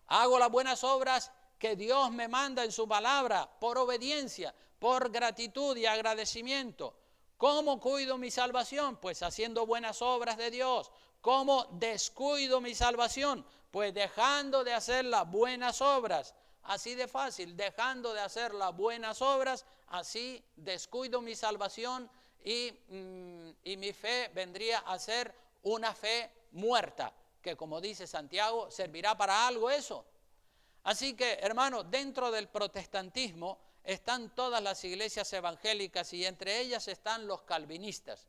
Hago las buenas obras que Dios me manda en su palabra por obediencia, por gratitud y agradecimiento. ¿Cómo cuido mi salvación? Pues haciendo buenas obras de Dios. ¿Cómo descuido mi salvación? Pues dejando de hacer las buenas obras. Así de fácil, dejando de hacer las buenas obras, así descuido mi salvación y mi fe vendría a ser una fe muerta, que como dice Santiago, ¿servirá para algo eso? Así que, hermanos, dentro del protestantismo están todas las iglesias evangélicas y entre ellas están los calvinistas.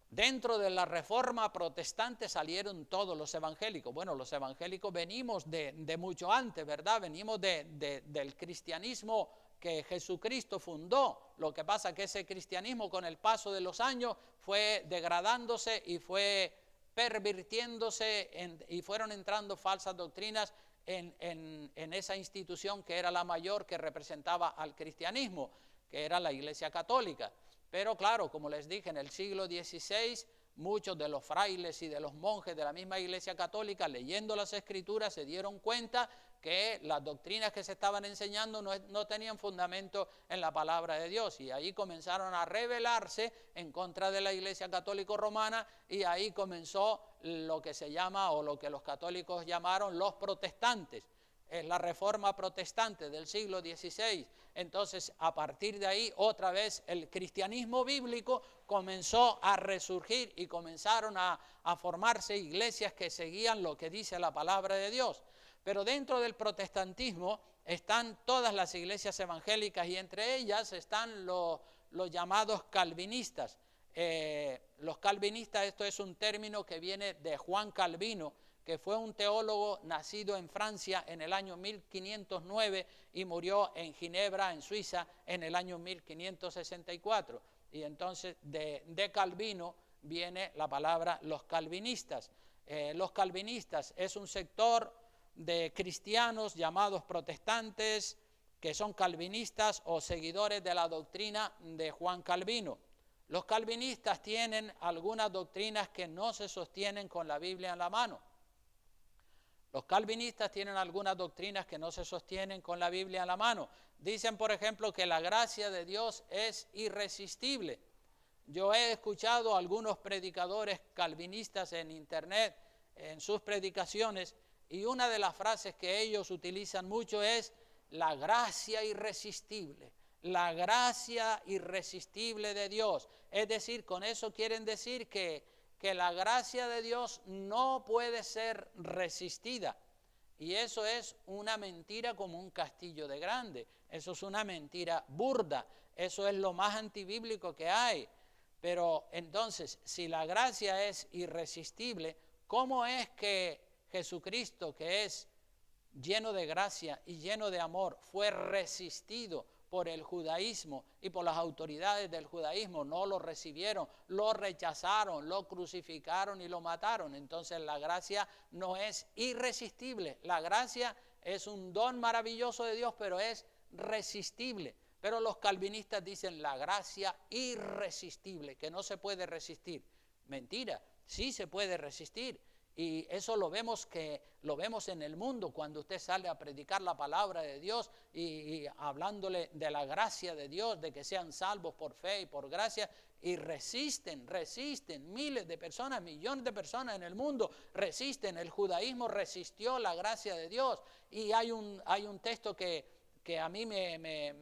Dentro de la reforma protestante salieron todos los evangélicos. Bueno, los evangélicos venimos de mucho antes, ¿verdad? Venimos del cristianismo que Jesucristo fundó. Lo que pasa es que ese cristianismo con el paso de los años fue degradándose y fue pervirtiéndose y fueron entrando falsas doctrinas en esa institución que era la mayor que representaba al cristianismo, que era la Iglesia Católica. Pero claro, como les dije, en el siglo XVI, muchos de los frailes y de los monjes de la misma Iglesia Católica, leyendo las Escrituras, se dieron cuenta que las doctrinas que se estaban enseñando no tenían fundamento en la palabra de Dios, y ahí comenzaron a rebelarse en contra de la Iglesia Católica Romana, y ahí comenzó lo que se llama, o lo que los católicos llamaron los protestantes. Es la Reforma Protestante del siglo XVI. Entonces, a partir de ahí, otra vez el cristianismo bíblico comenzó a resurgir y comenzaron a formarse iglesias que seguían lo que dice la palabra de Dios. Pero dentro del protestantismo están todas las iglesias evangélicas, y entre ellas están los llamados calvinistas. Los calvinistas, esto es un término que viene de Juan Calvino, que fue un teólogo nacido en Francia en el año 1509 y murió en Ginebra, en Suiza, en el año 1564. Y entonces de Calvino viene la palabra los calvinistas. Los calvinistas es un sector de cristianos llamados protestantes que son calvinistas o seguidores de la doctrina de Juan Calvino. Los calvinistas tienen algunas doctrinas que no se sostienen con la Biblia en la mano. Los calvinistas tienen algunas doctrinas que no se sostienen con la Biblia en la mano. Dicen, por ejemplo, que la gracia de Dios es irresistible. Yo he escuchado a algunos predicadores calvinistas en internet, en sus predicaciones, y una de las frases que ellos utilizan mucho es la gracia irresistible. La gracia irresistible de Dios. Es decir, con eso quieren decir que la gracia de Dios no puede ser resistida. Y eso es una mentira como un castillo de grande. Eso es una mentira burda. Eso es lo más antibíblico que hay. Pero entonces, si la gracia es irresistible, ¿cómo es que Jesucristo, que es lleno de gracia y lleno de amor, fue resistido por el judaísmo y por las autoridades del judaísmo? No lo recibieron, lo rechazaron, lo crucificaron y lo mataron. Entonces la gracia no es irresistible. La gracia es un don maravilloso de Dios, pero es resistible. Pero los calvinistas dicen la gracia irresistible, que no se puede resistir. Mentira, sí se puede resistir. Y eso lo vemos en el mundo cuando usted sale a predicar la palabra de Dios y hablándole de la gracia de Dios, de que sean salvos por fe y por gracia, y resisten, miles de personas, millones de personas en el mundo resisten. El judaísmo resistió la gracia de Dios, y hay un texto que a mí me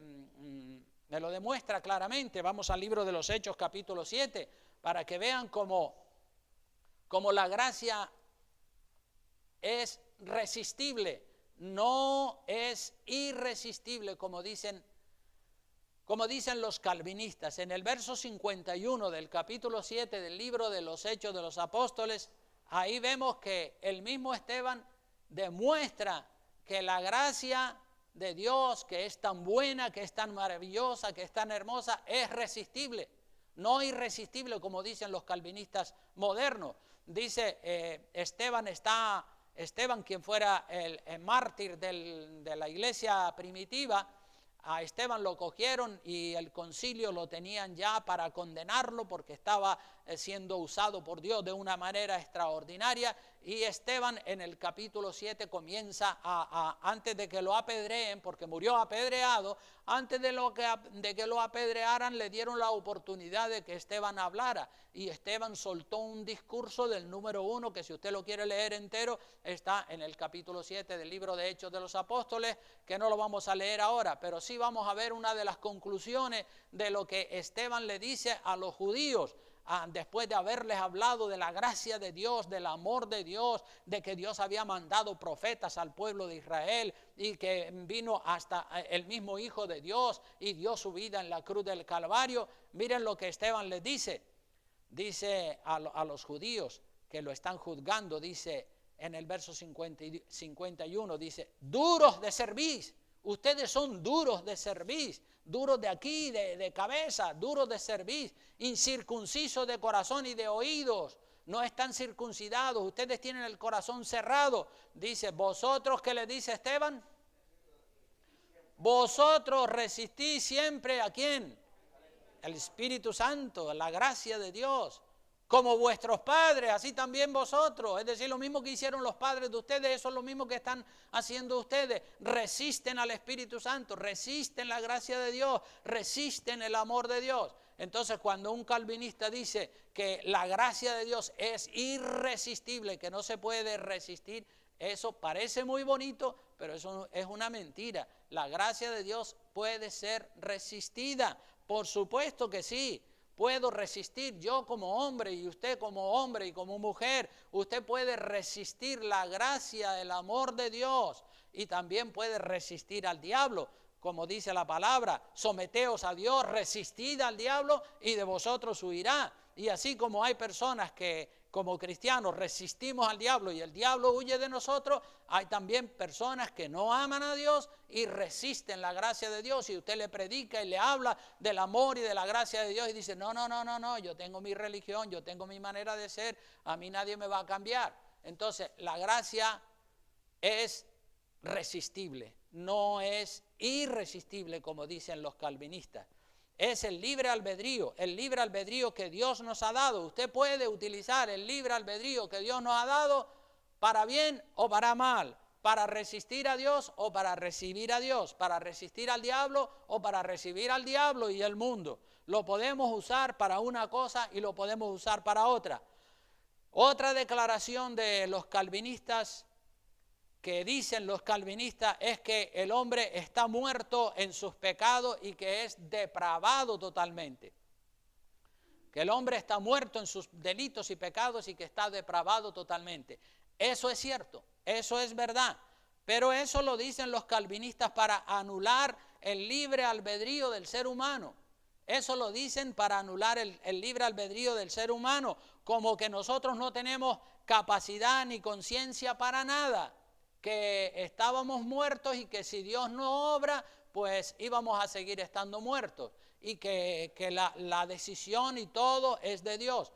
lo demuestra claramente. Vamos al libro de los Hechos, capítulo 7, para que vean cómo la gracia es resistible, no es irresistible, como dicen los calvinistas. En el verso 51 del capítulo 7 del libro de los Hechos de los Apóstoles, ahí vemos que el mismo Esteban demuestra que la gracia de Dios, que es tan buena, que es tan maravillosa, que es tan hermosa, es resistible, no irresistible como dicen los calvinistas modernos. Dice Esteban, quien fuera el mártir de la iglesia primitiva, a Esteban lo cogieron y el concilio lo tenían ya para condenarlo porque estaba siendo usado por Dios de una manera extraordinaria. Y Esteban en el capítulo 7 comienza antes de que lo apedreen, porque murió apedreado, antes de que lo apedrearan le dieron la oportunidad de que Esteban hablara, y Esteban soltó un discurso del número 1, que si usted lo quiere leer entero, está en el capítulo 7 del libro de Hechos de los Apóstoles, que no lo vamos a leer ahora, pero sí vamos a ver una de las conclusiones de lo que Esteban le dice a los judíos, después de haberles hablado de la gracia de Dios, del amor de Dios, de que Dios había mandado profetas al pueblo de Israel y que vino hasta el mismo Hijo de Dios y dio su vida en la cruz del Calvario. Miren lo que Esteban les dice a los judíos que lo están juzgando. Dice en el verso 51, dice: duros de cerviz, ustedes son duros de cerviz, duros de aquí, de cabeza, duros de cerviz, incircuncisos de corazón y de oídos, no están circuncidados, ustedes tienen el corazón cerrado. Dice: vosotros, ¿qué le dice Esteban? Vosotros resistís siempre, ¿a quién? El Espíritu Santo, la gracia de Dios. como vuestros padres, así también vosotros. Es decir, lo mismo que hicieron los padres de ustedes, eso es lo mismo que están haciendo ustedes. Resisten al Espíritu Santo, resisten la gracia de Dios, resisten el amor de Dios. Entonces, cuando un calvinista dice que la gracia de Dios es irresistible, que no se puede resistir, eso parece muy bonito, pero eso es una mentira. La gracia de Dios puede ser resistida, por supuesto que sí. Puedo resistir yo como hombre y usted como hombre y como mujer. Usted puede resistir la gracia, el amor de Dios, y también puede resistir al diablo. Como dice la palabra, someteos a Dios, resistid al diablo y de vosotros huirá. Y así como hay personas que como cristianos resistimos al diablo y el diablo huye de nosotros, hay también personas que no aman a Dios y resisten la gracia de Dios. Y usted le predica y le habla del amor y de la gracia de Dios y dice, no, yo tengo mi religión, yo tengo mi manera de ser, a mí nadie me va a cambiar. Entonces, la gracia es resistible, no es irresistible como dicen los calvinistas. Es el libre albedrío que Dios nos ha dado. Usted puede utilizar el libre albedrío que Dios nos ha dado para bien o para mal, para resistir a Dios o para recibir a Dios, para resistir al diablo o para recibir al diablo y el mundo. Lo podemos usar para una cosa y lo podemos usar para otra. Otra declaración de los calvinistas que dicen los calvinistas es que el hombre está muerto en sus pecados y que es depravado totalmente. Que el hombre está muerto en sus delitos y pecados y que está depravado totalmente. Eso es cierto, eso es verdad, pero eso lo dicen los calvinistas para anular el libre albedrío del ser humano. Eso lo dicen para anular el libre albedrío del ser humano, como que nosotros no tenemos capacidad ni conciencia para nada, que estábamos muertos y que si Dios no obra, pues íbamos a seguir estando muertos y que la decisión y todo es de Dios.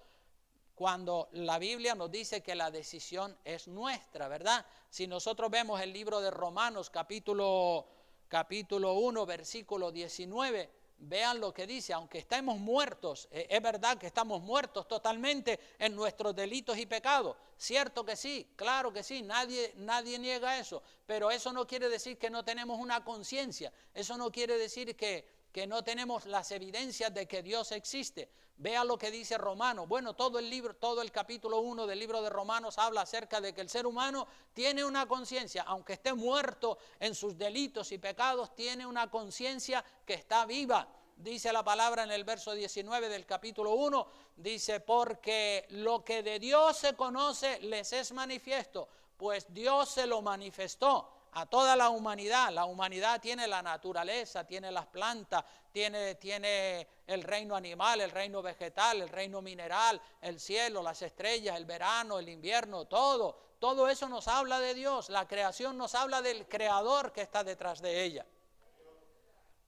Cuando la Biblia nos dice que la decisión es nuestra, ¿verdad? Si nosotros vemos el libro de Romanos capítulo 1, versículo 19, vean lo que dice, aunque estemos muertos, es verdad que estamos muertos totalmente en nuestros delitos y pecados, cierto que sí, claro que sí, nadie niega eso, pero eso no quiere decir que no tenemos una conciencia, eso no quiere decir que no tenemos las evidencias de que Dios existe. Vea lo que dice Romanos. Bueno, todo el capítulo 1 del libro de Romanos habla acerca de que el ser humano tiene una conciencia, aunque esté muerto en sus delitos y pecados, tiene una conciencia que está viva. Dice la palabra en el verso 19 del capítulo 1, dice, porque lo que de Dios se conoce les es manifiesto, pues Dios se lo manifestó a toda la humanidad. La humanidad tiene la naturaleza, tiene las plantas, tiene el reino animal, el reino vegetal, el reino mineral, el cielo, las estrellas, el verano, el invierno, todo eso nos habla de Dios. La creación nos habla del Creador que está detrás de ella.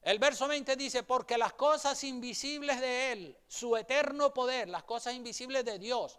El verso 20 dice, porque las cosas invisibles de Él, su eterno poder, las cosas invisibles de Dios,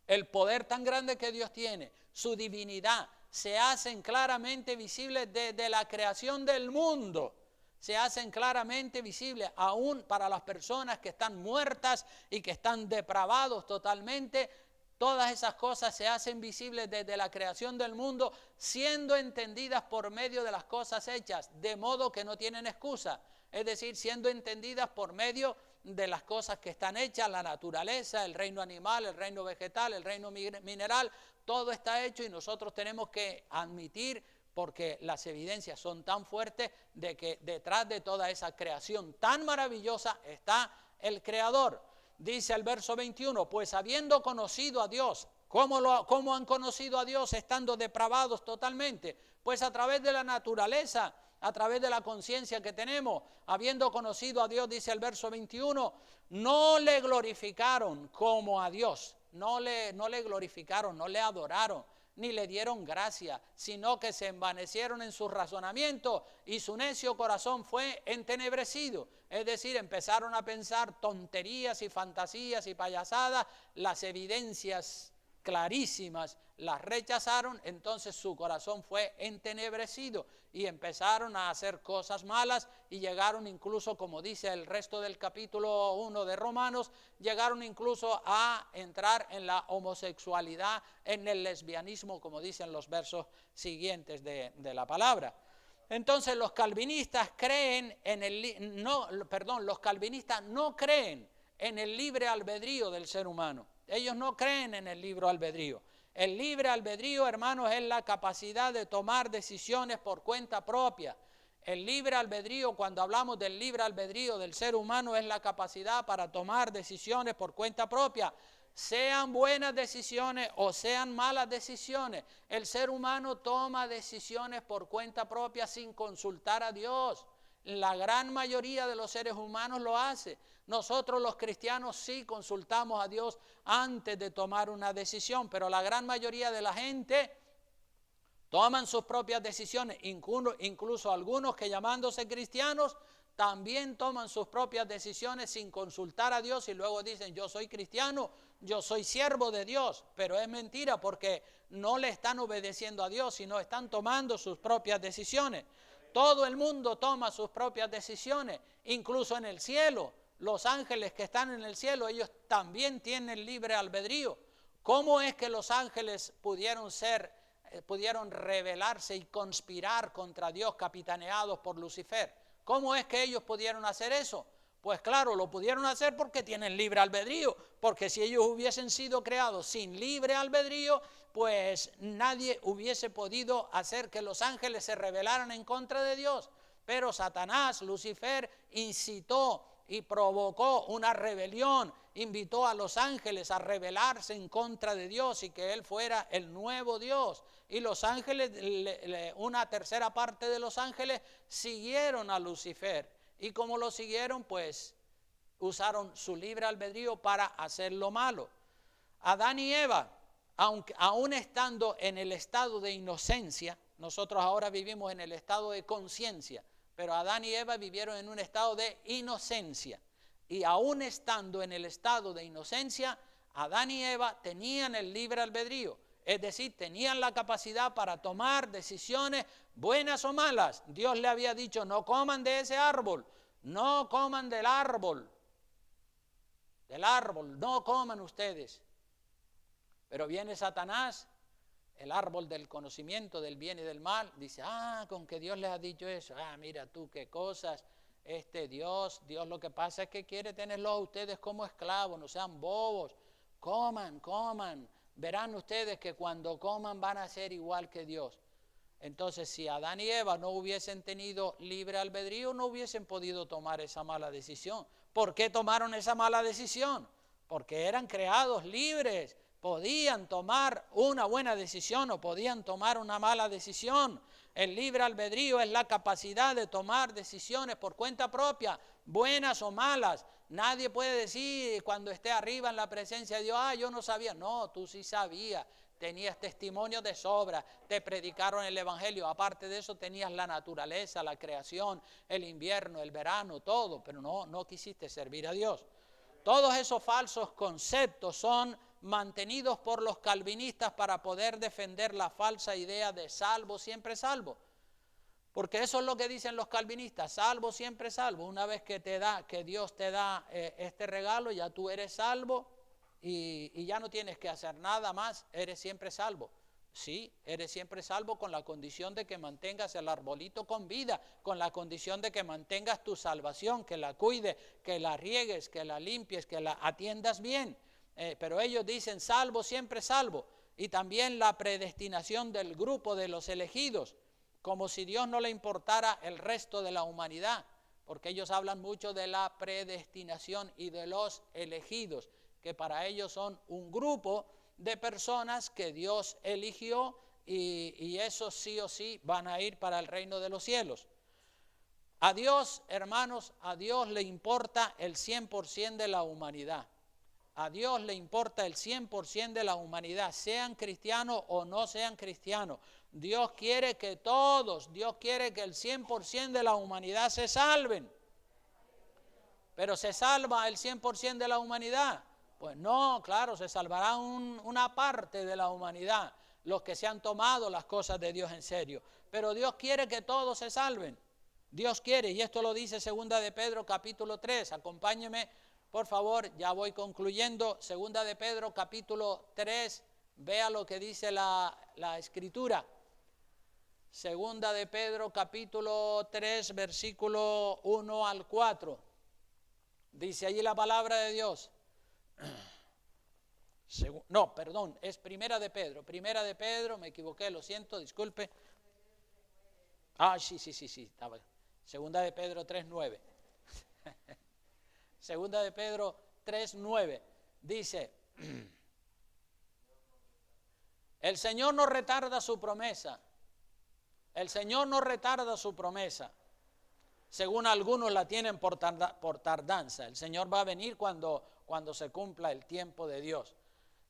el poder tan grande que Dios tiene, su divinidad, se hacen claramente visibles desde la creación del mundo. Se hacen claramente visibles aún para las personas que están muertas y que están depravados totalmente. Todas esas cosas se hacen visibles desde la creación del mundo, siendo entendidas por medio de las cosas hechas, de modo que no tienen excusa. Es decir, siendo entendidas por medio de las cosas que están hechas, la naturaleza, el reino animal, el reino vegetal, el reino mineral, todo está hecho y nosotros tenemos que admitir, porque las evidencias son tan fuertes, de que detrás de toda esa creación tan maravillosa está el Creador. Dice el verso 21, pues habiendo conocido a Dios, ¿cómo han conocido a Dios estando depravados totalmente? Pues a través de la naturaleza, a través de la conciencia que tenemos, habiendo conocido a Dios, dice el verso 21, no le glorificaron como a Dios, no le glorificaron, no le adoraron, ni le dieron gracia, sino que se envanecieron en sus razonamientos y su necio corazón fue entenebrecido. Es decir, empezaron a pensar tonterías y fantasías y payasadas, las evidencias clarísimas, las rechazaron, entonces su corazón fue entenebrecido y empezaron a hacer cosas malas y llegaron incluso, como dice el resto del capítulo 1 de Romanos, llegaron incluso a entrar en la homosexualidad, en el lesbianismo, como dicen los versos siguientes de la palabra. Entonces los calvinistas los calvinistas no creen en el libre albedrío del ser humano. Ellos no creen en el libre albedrío. El libre albedrío, hermanos, es la capacidad de tomar decisiones por cuenta propia. El libre albedrío, cuando hablamos del libre albedrío del ser humano, es la capacidad para tomar decisiones por cuenta propia. Sean buenas decisiones o sean malas decisiones, el ser humano toma decisiones por cuenta propia sin consultar a Dios. La gran mayoría de los seres humanos lo hace. Nosotros los cristianos sí consultamos a Dios antes de tomar una decisión, pero la gran mayoría de la gente toman sus propias decisiones, incluso algunos que llamándose cristianos también toman sus propias decisiones sin consultar a Dios y luego dicen yo soy cristiano, yo soy siervo de Dios, pero es mentira porque no le están obedeciendo a Dios, sino están tomando sus propias decisiones. Todo el mundo toma sus propias decisiones, incluso en el cielo. Los ángeles que están en el cielo, ellos también tienen libre albedrío. ¿Cómo es que los ángeles pudieron rebelarse y conspirar contra Dios capitaneados por Lucifer? ¿Cómo es que ellos pudieron hacer eso? Pues claro, lo pudieron hacer porque tienen libre albedrío, porque si ellos hubiesen sido creados sin libre albedrío, pues nadie hubiese podido hacer que los ángeles se rebelaran en contra de Dios. Pero Satanás, Lucifer, incitó y provocó una rebelión, invitó a los ángeles a rebelarse en contra de Dios y que Él fuera el nuevo Dios. Y los ángeles, una tercera parte de los ángeles siguieron a Lucifer. Y como lo siguieron, pues usaron su libre albedrío para hacer lo malo. Adán y Eva, aún estando en el estado de inocencia, nosotros ahora vivimos en el estado de conciencia, pero Adán y Eva vivieron en un estado de inocencia. Y aún estando en el estado de inocencia, Adán y Eva tenían el libre albedrío. Es decir, tenían la capacidad para tomar decisiones buenas o malas. Dios le había dicho, no coman de ese árbol, no coman del árbol, no coman ustedes. Pero viene Satanás, el árbol del conocimiento del bien y del mal, dice, con que Dios les ha dicho eso, mira tú qué cosas, Dios lo que pasa es que quiere tenerlos a ustedes como esclavos, no sean bobos, coman, verán ustedes que cuando coman van a ser igual que Dios. Entonces, si Adán y Eva no hubiesen tenido libre albedrío, no hubiesen podido tomar esa mala decisión. ¿Por qué tomaron esa mala decisión? Porque eran creados libres, podían tomar una buena decisión o podían tomar una mala decisión. El libre albedrío es la capacidad de tomar decisiones por cuenta propia, buenas o malas. Nadie puede decir cuando esté arriba en la presencia de Dios, yo no sabía. No, tú sí sabías, tenías testimonio de sobra, te predicaron el evangelio. Aparte de eso tenías la naturaleza, la creación, el invierno, el verano, todo, pero no quisiste servir a Dios. Todos esos falsos conceptos son mantenidos por los calvinistas para poder defender la falsa idea de salvo, siempre salvo. Porque eso es lo que dicen los calvinistas, salvo, siempre salvo. Una vez que Dios te da este regalo, ya tú eres salvo y ya no tienes que hacer nada más, eres siempre salvo. Sí, eres siempre salvo con la condición de que mantengas el arbolito con vida, con la condición de que mantengas tu salvación, que la cuides, que la riegues, que la limpies, que la atiendas bien. Pero ellos dicen salvo, siempre salvo. Y también la predestinación del grupo de los elegidos, como si Dios no le importara el resto de la humanidad, porque ellos hablan mucho de la predestinación y de los elegidos, que para ellos son un grupo de personas que Dios eligió y esos sí o sí van a ir para el reino de los cielos. A Dios, hermanos, a Dios le importa el 100% de la humanidad. A Dios le importa el 100% de la humanidad, sean cristianos o no sean cristianos. Dios quiere que todos, Dios quiere que el 100% de la humanidad se salven. Pero ¿se salva el 100% de la humanidad? Pues no, claro, se salvará una parte de la humanidad, los que se han tomado las cosas de Dios en serio. Pero Dios quiere que todos se salven. Dios quiere, y esto lo dice 2 de Pedro capítulo 3. Acompáñeme, por favor, ya voy concluyendo. 2 de Pedro capítulo 3, vea lo que dice la Escritura. 2 de Pedro capítulo 3, versículo 1 al 4. Dice allí la palabra de Dios. No, perdón, es Primera de Pedro, me equivoqué, lo siento, disculpe. Sí, estaba. 2 de Pedro 3:9. 2 de Pedro 3:9 dice: el Señor no retarda su promesa. El Señor no retarda su promesa. Según algunos la tienen por tardanza. El Señor va a venir cuando se cumpla el tiempo de Dios.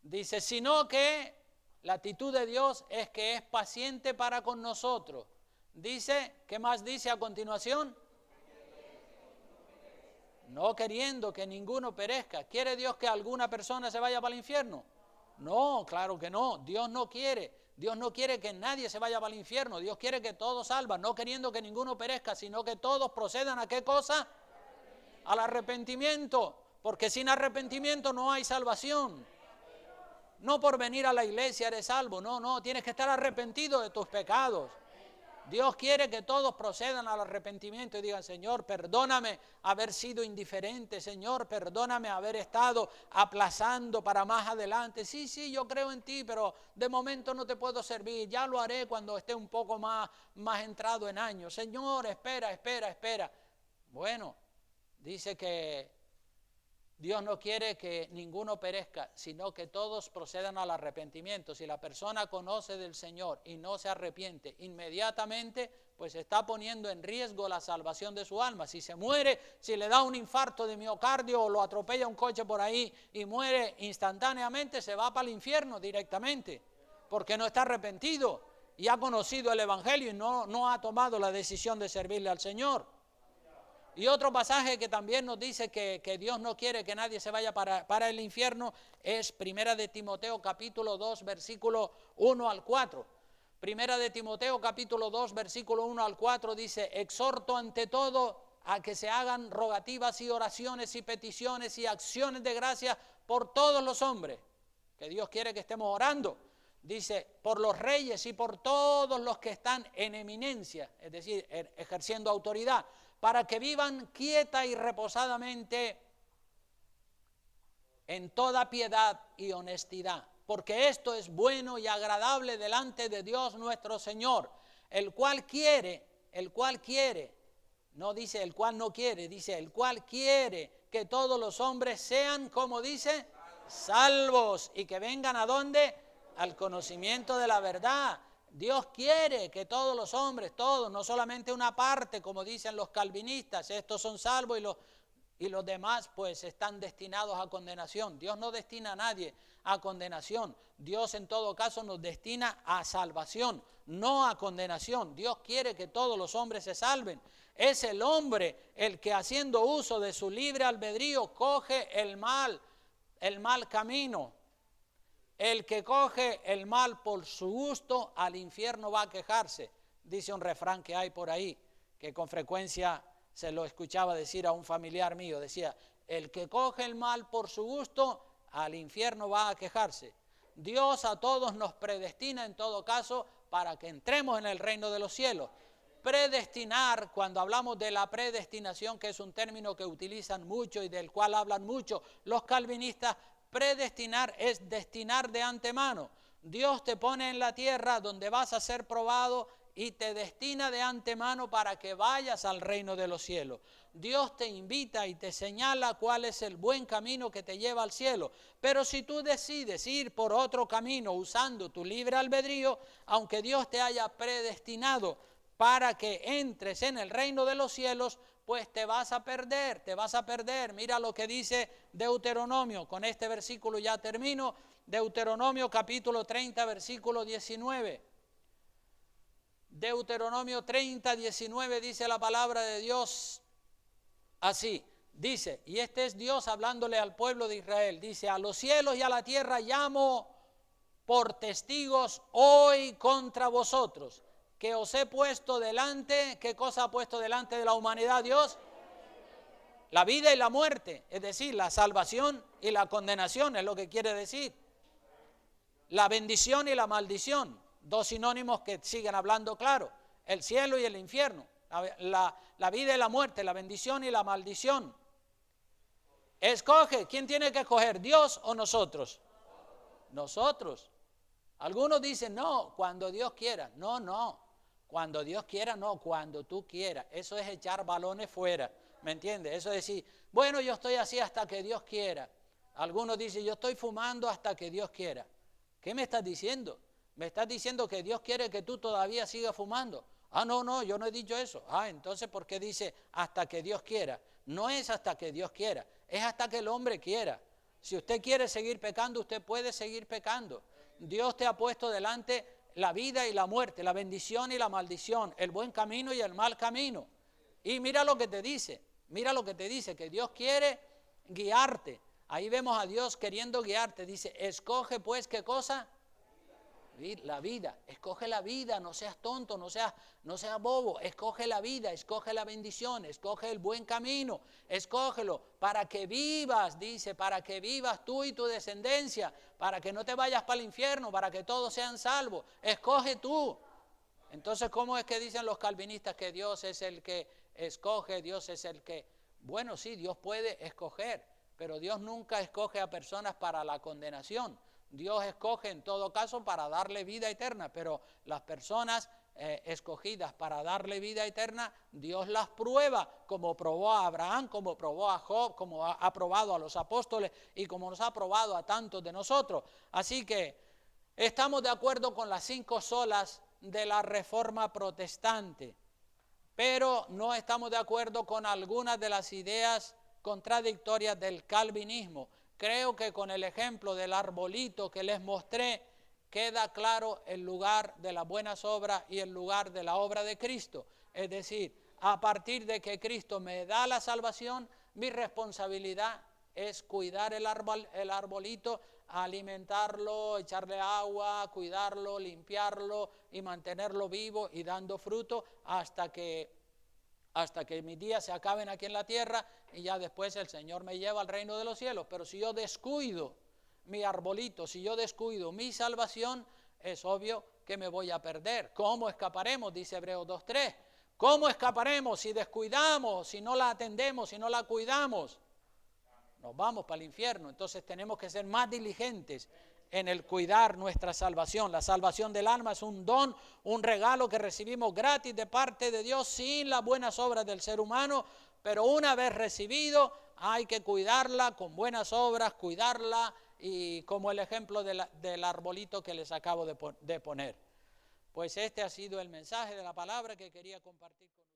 Dice, sino que la actitud de Dios es que es paciente para con nosotros. Dice, ¿qué más dice a continuación? No queriendo que ninguno perezca. ¿Quiere Dios que alguna persona se vaya para el infierno? No, claro que no. Dios no quiere. Dios no quiere que nadie se vaya para el infierno. Dios quiere que todos salvan, no queriendo que ninguno perezca, sino que todos procedan ¿a qué cosa? Al arrepentimiento. Porque sin arrepentimiento no hay salvación. No por venir a la iglesia eres salvo, no, tienes que estar arrepentido de tus pecados. Dios quiere que todos procedan al arrepentimiento y digan, Señor, perdóname haber sido indiferente, Señor, perdóname haber estado aplazando para más adelante. Sí, yo creo en ti, pero de momento no te puedo servir, ya lo haré cuando esté un poco más entrado en años. Señor, espera. Bueno, dice que Dios no quiere que ninguno perezca, sino que todos procedan al arrepentimiento. Si la persona conoce del Señor y no se arrepiente inmediatamente, pues está poniendo en riesgo la salvación de su alma. Si se muere, si le da un infarto de miocardio o lo atropella un coche por ahí y muere instantáneamente, se va para el infierno directamente, porque no está arrepentido y ha conocido el Evangelio y no ha tomado la decisión de servirle al Señor. Y otro pasaje que también nos dice que Dios no quiere que nadie se vaya para el infierno es Primera de Timoteo capítulo 2 versículo 1 al 4. Primera de Timoteo capítulo 2 versículo 1 al 4 dice, exhorto ante todo a que se hagan rogativas y oraciones y peticiones y acciones de gracia por todos los hombres, que Dios quiere que estemos orando. Dice, por los reyes y por todos los que están en eminencia, es decir, ejerciendo autoridad, para que vivan quieta y reposadamente en toda piedad y honestidad, porque esto es bueno y agradable delante de Dios nuestro Señor, el cual quiere, no dice el cual no quiere, dice el cual quiere que todos los hombres sean, como dice, salvos y que vengan ¿a dónde? Al conocimiento de la verdad. Dios quiere que todos los hombres, todos, no solamente una parte, como dicen los calvinistas, estos son salvos y los demás pues están destinados a condenación. Dios no destina a nadie a condenación. Dios en todo caso nos destina a salvación, no a condenación. Dios quiere que todos los hombres se salven. Es el hombre el que haciendo uso de su libre albedrío coge el mal camino. El que coge el mal por su gusto, al infierno va a quejarse. Dice un refrán que hay por ahí, que con frecuencia se lo escuchaba decir a un familiar mío. Decía, el que coge el mal por su gusto, al infierno va a quejarse. Dios a todos nos predestina en todo caso para que entremos en el reino de los cielos. Predestinar, cuando hablamos de la predestinación, que es un término que utilizan mucho y del cual hablan mucho los calvinistas, predestinar es destinar de antemano. Dios te pone en la tierra donde vas a ser probado y te destina de antemano para que vayas al reino de los cielos. Dios te invita y te señala cuál es el buen camino que te lleva al cielo. Pero si tú decides ir por otro camino usando tu libre albedrío, aunque Dios te haya predestinado para que entres en el reino de los cielos, pues te vas a perder. Mira lo que dice Deuteronomio, con este versículo ya termino, Deuteronomio capítulo 30, versículo 19. Deuteronomio 30, 19 dice la palabra de Dios así, Dice, y este es Dios hablándole al pueblo de Israel, dice, a los cielos y a la tierra llamo por testigos hoy contra vosotros, que os he puesto delante. ¿Qué cosa ha puesto delante de la humanidad Dios? La vida y la muerte, es decir, la salvación y la condenación, es lo que quiere decir. La bendición y la maldición, dos sinónimos que siguen hablando claro, el cielo y el infierno, la vida y la muerte, la bendición y la maldición. Escoge, ¿quién tiene que escoger, Dios o nosotros? Nosotros. Algunos dicen, no, cuando Dios quiera. No, cuando Dios quiera no, cuando tú quieras. Eso es echar balones fuera, ¿me entiendes? Eso es decir, bueno, yo estoy así hasta que Dios quiera. Algunos dicen, yo estoy fumando hasta que Dios quiera. ¿Qué me estás diciendo? ¿Me estás diciendo que Dios quiere que tú todavía sigas fumando? Ah, no, yo no he dicho eso. Ah, entonces, ¿por qué dice hasta que Dios quiera? No es hasta que Dios quiera, es hasta que el hombre quiera. Si usted quiere seguir pecando, usted puede seguir pecando. Dios te ha puesto delante la vida y la muerte, la bendición y la maldición, el buen camino y el mal camino. Y mira lo que te dice, que Dios quiere guiarte. Ahí vemos a Dios queriendo guiarte. Dice, escoge pues, ¿qué cosa? La vida. Escoge la vida, no seas tonto, no seas bobo. Escoge la vida, escoge la bendición, escoge el buen camino, escógelo para que vivas, dice, para que vivas tú y tu descendencia, para que no te vayas para el infierno, para que todos sean salvos. Escoge tú. Entonces, ¿cómo es que dicen los calvinistas que Dios es el que escoge, Dios es el que? Bueno, sí, Dios puede escoger, pero Dios nunca escoge a personas para la condenación. Dios escoge en todo caso para darle vida eterna, pero las personas escogidas para darle vida eterna, Dios las prueba, como probó a Abraham, como probó a Job, como ha probado a los apóstoles y como nos ha probado a tantos de nosotros. Así que estamos de acuerdo con las 5 solas de la Reforma Protestante, pero no estamos de acuerdo con algunas de las ideas contradictorias del calvinismo. Creo que con el ejemplo del arbolito que les mostré, queda claro el lugar de las buenas obras y el lugar de la obra de Cristo. Es decir, a partir de que Cristo me da la salvación, mi responsabilidad es cuidar el arbolito, alimentarlo, echarle agua, cuidarlo, limpiarlo y mantenerlo vivo y dando fruto hasta que mis días se acaben aquí en la tierra y ya después el Señor me lleva al reino de los cielos. Pero si yo descuido mi arbolito, si yo descuido mi salvación, es obvio que me voy a perder. ¿Cómo escaparemos? Dice Hebreos 2:3. ¿Cómo escaparemos si descuidamos, si no la atendemos, si no la cuidamos? Nos vamos para el infierno. Entonces tenemos que ser más diligentes en el cuidar nuestra salvación. La salvación del alma es un don, un regalo que recibimos gratis de parte de Dios sin las buenas obras del ser humano, pero una vez recibido hay que cuidarla con buenas obras, cuidarla y como el ejemplo del arbolito que les acabo de poner. Pues este ha sido el mensaje de la palabra que quería compartir con